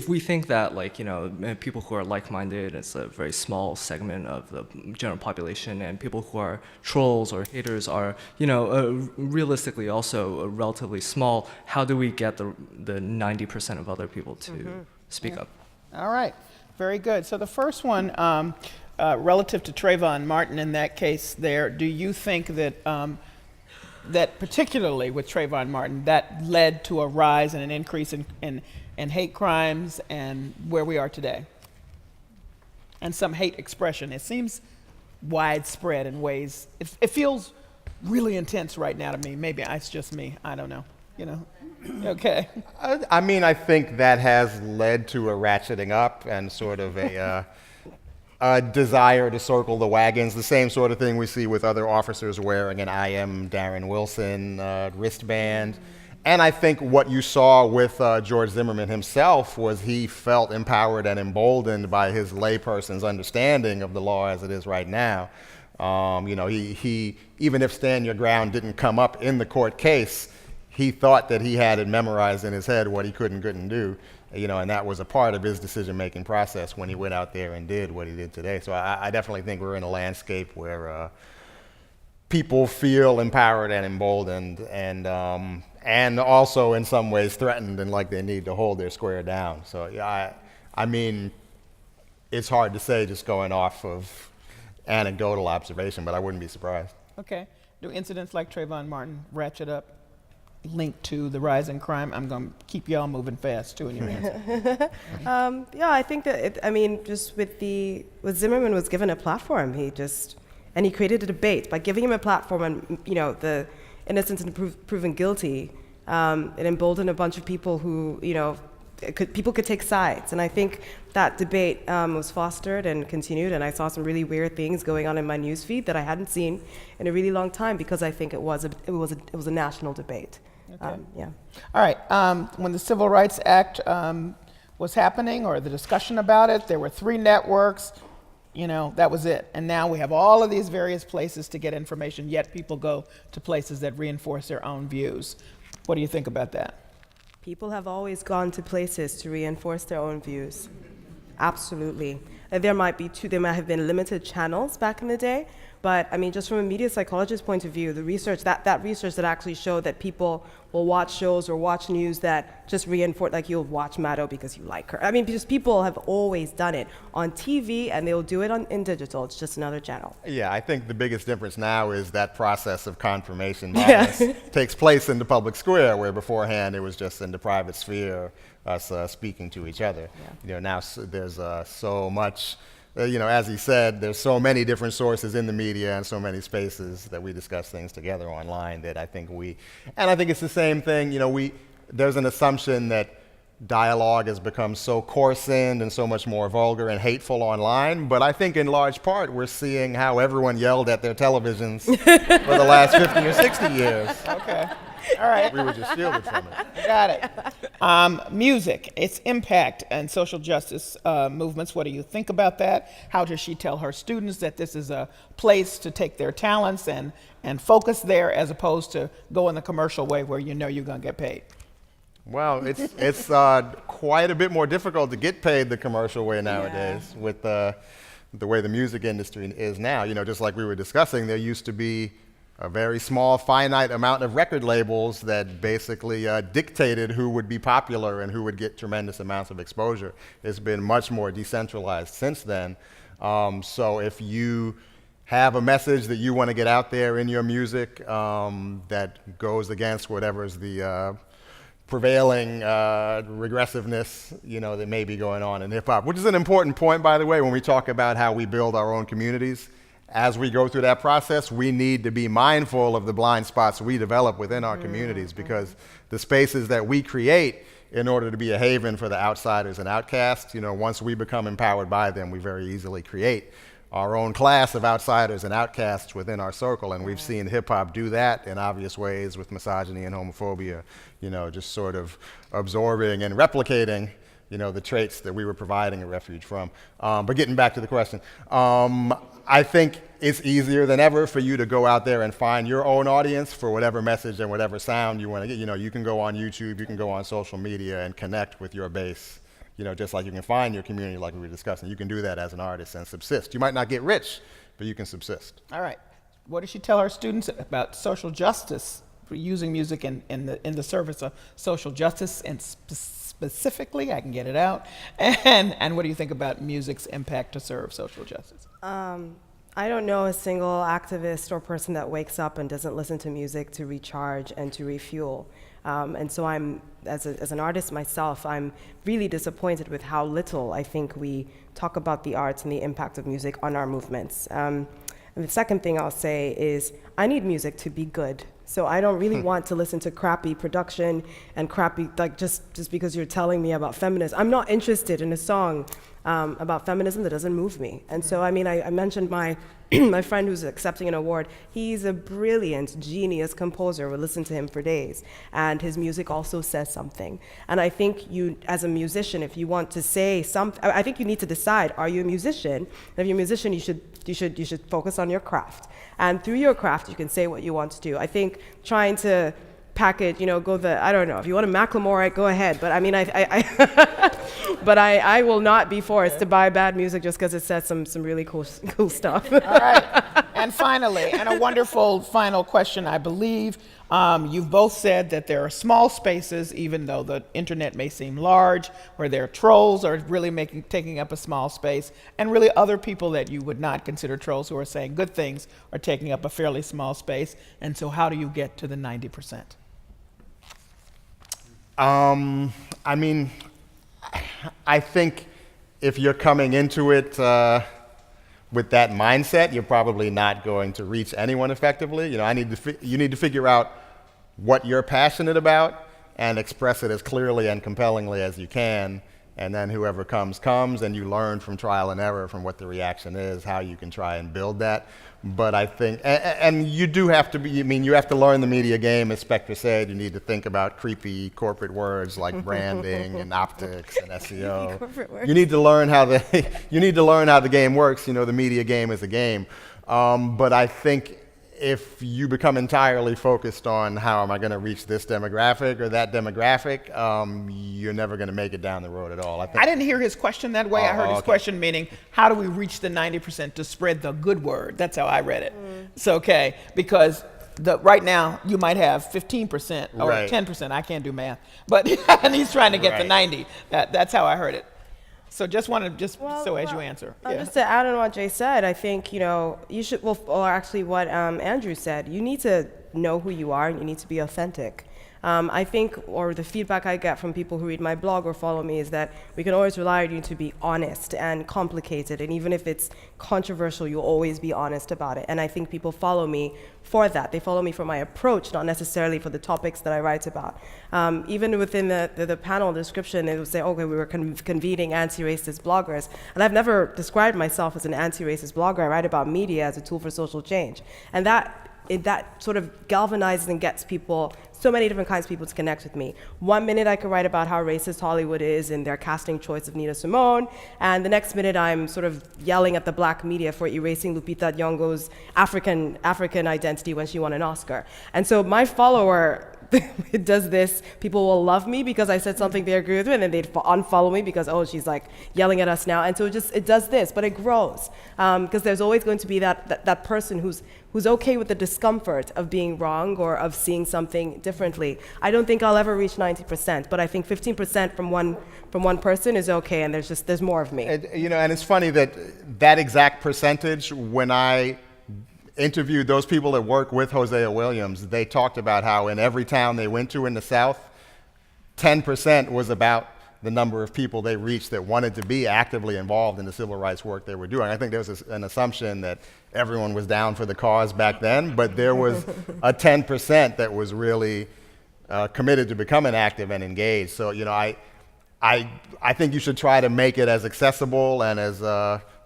we think that people who are like-minded, it's a very small segment of the general population, and people who are trolls or haters are, realistically also relatively small, how do we get the 90% of other people to speak up? All right, very good. So the first one, relative to Trayvon Martin in that case there, do you think that that particularly with Trayvon Martin, that led to a rise and an increase in hate crimes and where we are today? And some hate expression. It seems widespread in ways, it feels really intense right now to me. Maybe it's just me, I don't know, you know? Okay. I mean, I think that has led to a ratcheting up and sort of a desire to circle the wagons, the same sort of thing we see with other officers wearing an I am Darren Wilson wristband. And I think what you saw with George Zimmerman himself was he felt empowered and emboldened by his layperson's understanding of the law as it is right now. You know, he even if stand your ground didn't come up in the court case, he thought that he had it memorized in his head what he couldn't do, you know, and that was a part of his decision-making process when he went out there and did what he did today. So I definitely think we're in a landscape where people feel empowered and emboldened and also in some ways threatened and like they need to hold their square down. So yeah, I mean, it's hard to say just going off of anecdotal observation, but I wouldn't be surprised. Okay. Do incidents like Trayvon Martin ratchet up, linked to the rise in crime? I'm going to keep y'all moving fast too in your answer. Yeah, I think that just with Zimmerman was given a platform, he created a debate by giving him a platform and the innocent and proven guilty. It emboldened a bunch of people who people could take sides, and I think that debate was fostered and continued. And I saw some really weird things going on in my newsfeed that I hadn't seen in a really long time because I think it was a national debate. Okay. Yeah. All right. When the Civil Rights Act was happening, or the discussion about it, there were 3 networks. You know, that was it. And now we have all of these various places to get information, yet people go to places that reinforce their own views. What do you think about that? People have always gone to places to reinforce their own views. Absolutely. There might have been limited channels back in the day, but I mean, just from a media psychologist's point of view, the research, that research that actually showed that people will watch shows or watch news that just reinforce, like you'll watch Maddo because you like her. I mean, because people have always done it on TV and they'll do it in digital. It's just another channel. Yeah, I think the biggest difference now is that process of confirmation bias takes place in the public square, where beforehand it was just in the private sphere, us speaking to each other. Yeah. Now there's so much. As he said, there's so many different sources in the media and so many spaces that we discuss things together online that I think it's the same thing. There's an assumption that dialogue has become so coarsened and so much more vulgar and hateful online, but I think in large part we're seeing how everyone yelled at their televisions for the last 50 or 60 years. Okay. All right. We were just shielded from it. Got it. Music, its impact and social justice movements. What do you think about that? How does she tell her students that this is a place to take their talents and focus there, as opposed to go in the commercial way where you're going to get paid? Well, it's quite a bit more difficult to get paid the commercial way nowadays with the way the music industry is now. Just like we were discussing, there used to be a very small, finite amount of record labels that basically dictated who would be popular and who would get tremendous amounts of exposure. It's been much more decentralized since then. So if you have a message that you want to get out there in your music that goes against whatever's the prevailing regressiveness, that may be going on in hip-hop, which is an important point, by the way, when we talk about how we build our own communities. As we go through that process, we need to be mindful of the blind spots we develop within our communities, because the spaces that we create in order to be a haven for the outsiders and outcasts, once we become empowered by them, we very easily create our own class of outsiders and outcasts within our circle. And we've seen hip-hop do that in obvious ways with misogyny and homophobia, just sort of absorbing and replicating the traits that we were providing a refuge from. But getting back to the question, I think it's easier than ever for you to go out there and find your own audience for whatever message and whatever sound you want to get. You can go on YouTube, you can go on social media and connect with your base, just like you can find your community like we were discussing. You can do that as an artist and subsist. You might not get rich, but you can subsist. All right. What does she tell her students about social justice, for using music in the service of social justice, and specifically, I can get it out, and what do you think about music's impact to serve social justice? I don't know a single activist or person that wakes up and doesn't listen to music to recharge and to refuel. And so I'm, as an artist myself, I'm really disappointed with how little I think we talk about the arts and the impact of music on our movements. And the second thing I'll say is I need music to be good. So I don't really want to listen to crappy production and crappy, like just because you're telling me about feminism. I'm not interested in a song about feminism that doesn't move me. And so, I mean, I mentioned my my friend who's accepting an award. He's a brilliant, genius composer. We'll listen to him for days. And his music also says something. And I think you, as a musician, if you want to say something, I think you need to decide, are you a musician? And if you're a musician, you should focus on your craft. And through your craft, you can say what you want to do. I think trying to package, I don't know, if you want to Macklemore, go ahead. But I mean, but I will not be forced to buy bad music just because it says some really cool stuff. All right. And finally, and a wonderful final question, I believe. You've both said that there are small spaces, even though the internet may seem large, where their trolls are really taking up a small space, and really other people that you would not consider trolls who are saying good things are taking up a fairly small space. And so how do you get to the 90%? I mean, I think if you're coming into it with that mindset, you're probably not going to reach anyone effectively. You need to figure out what you're passionate about and express it as clearly and compellingly as you can. And then whoever comes, and you learn from trial and error from what the reaction is, how you can try and build that. But I think, and you do have to you have to learn the media game, as Spectra said. You need to think about creepy corporate words like branding and optics and SEO. You need to learn how the game works. The media game is a game. But I think if you become entirely focused on how am I going to reach this demographic or that demographic, you're never going to make it down the road at all. I didn't hear his question that way. I heard his question meaning, how do we reach the 90% to spread the good word? That's how I read it. It's okay, because right now you might have 15% or 10%. I can't do math, but and he's trying to get to 90. That's how I heard it. So as you answer. Just to add on what Jay said, I think, you should, or actually what Andrew said, you need to know who you are and you need to be authentic. I think, or the feedback I get from people who read my blog or follow me is that we can always rely on you to be honest and complicated, and even if it's controversial, you'll always be honest about it. And I think people follow me for that. They follow me for my approach, not necessarily for the topics that I write about. Even within the panel description, it would say, okay, we were convening anti-racist bloggers. And I've never described myself as an anti-racist blogger. I write about media as a tool for social change. And that sort of galvanizes and gets so many different kinds of people to connect with me. 1 minute I could write about how racist Hollywood is and their casting choice of Nina Simone, and the next minute I'm sort of yelling at the black media for erasing Lupita Nyong'o's African identity when she won an Oscar. And so my follower does this, people will love me because I said something they agree with, and then they'd unfollow me because, she's like yelling at us now. And so it does this, but it grows. Because there's always going to be that person who's okay with the discomfort of being wrong or of seeing something differently. I don't think I'll ever reach 90%, but I think 15% from one person is okay, and there's more of me. And it's funny that exact percentage, when I interviewed those people that work with Hosea Williams, they talked about how in every town they went to in the South, 10% was about the number of people they reached that wanted to be actively involved in the civil rights work they were doing. I think there was an assumption that everyone was down for the cause back then, but there was a 10% that was really committed to becoming active and engaged. So, I think you should try to make it as accessible and as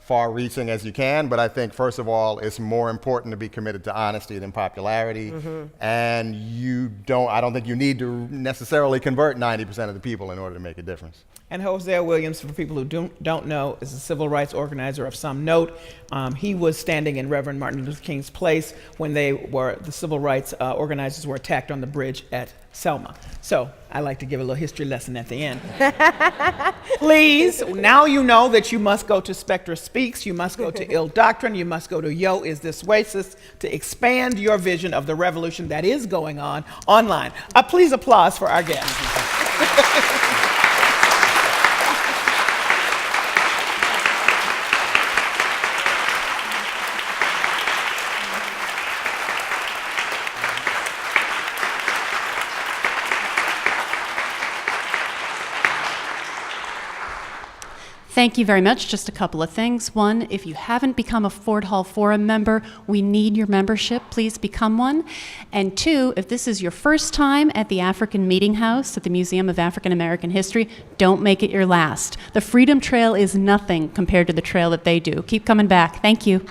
far-reaching as you can, but I think, first of all, it's more important to be committed to honesty than popularity, and I don't think you need to necessarily convert 90% of the people in order to make a difference. And Hosea Williams, for people who don't know, is a civil rights organizer of some note. He was standing in Reverend Martin Luther King's place when the civil rights organizers were attacked on the bridge at Selma. So I like to give a little history lesson at the end. Please, now you know that you must go to Spectra Speaks, you must go to Ill Doctrine, you must go to Yo, Is This Racist, to expand your vision of the revolution that is going on online. Please applause for our guests. Thank you very much. Just a couple of things. One, if you haven't become a Ford Hall Forum member, we need your membership. Please become one. And two, if this is your first time at the African Meeting House at the Museum of African American History, don't make it your last. The Freedom Trail is nothing compared to the trail that they do. Keep coming back. Thank you.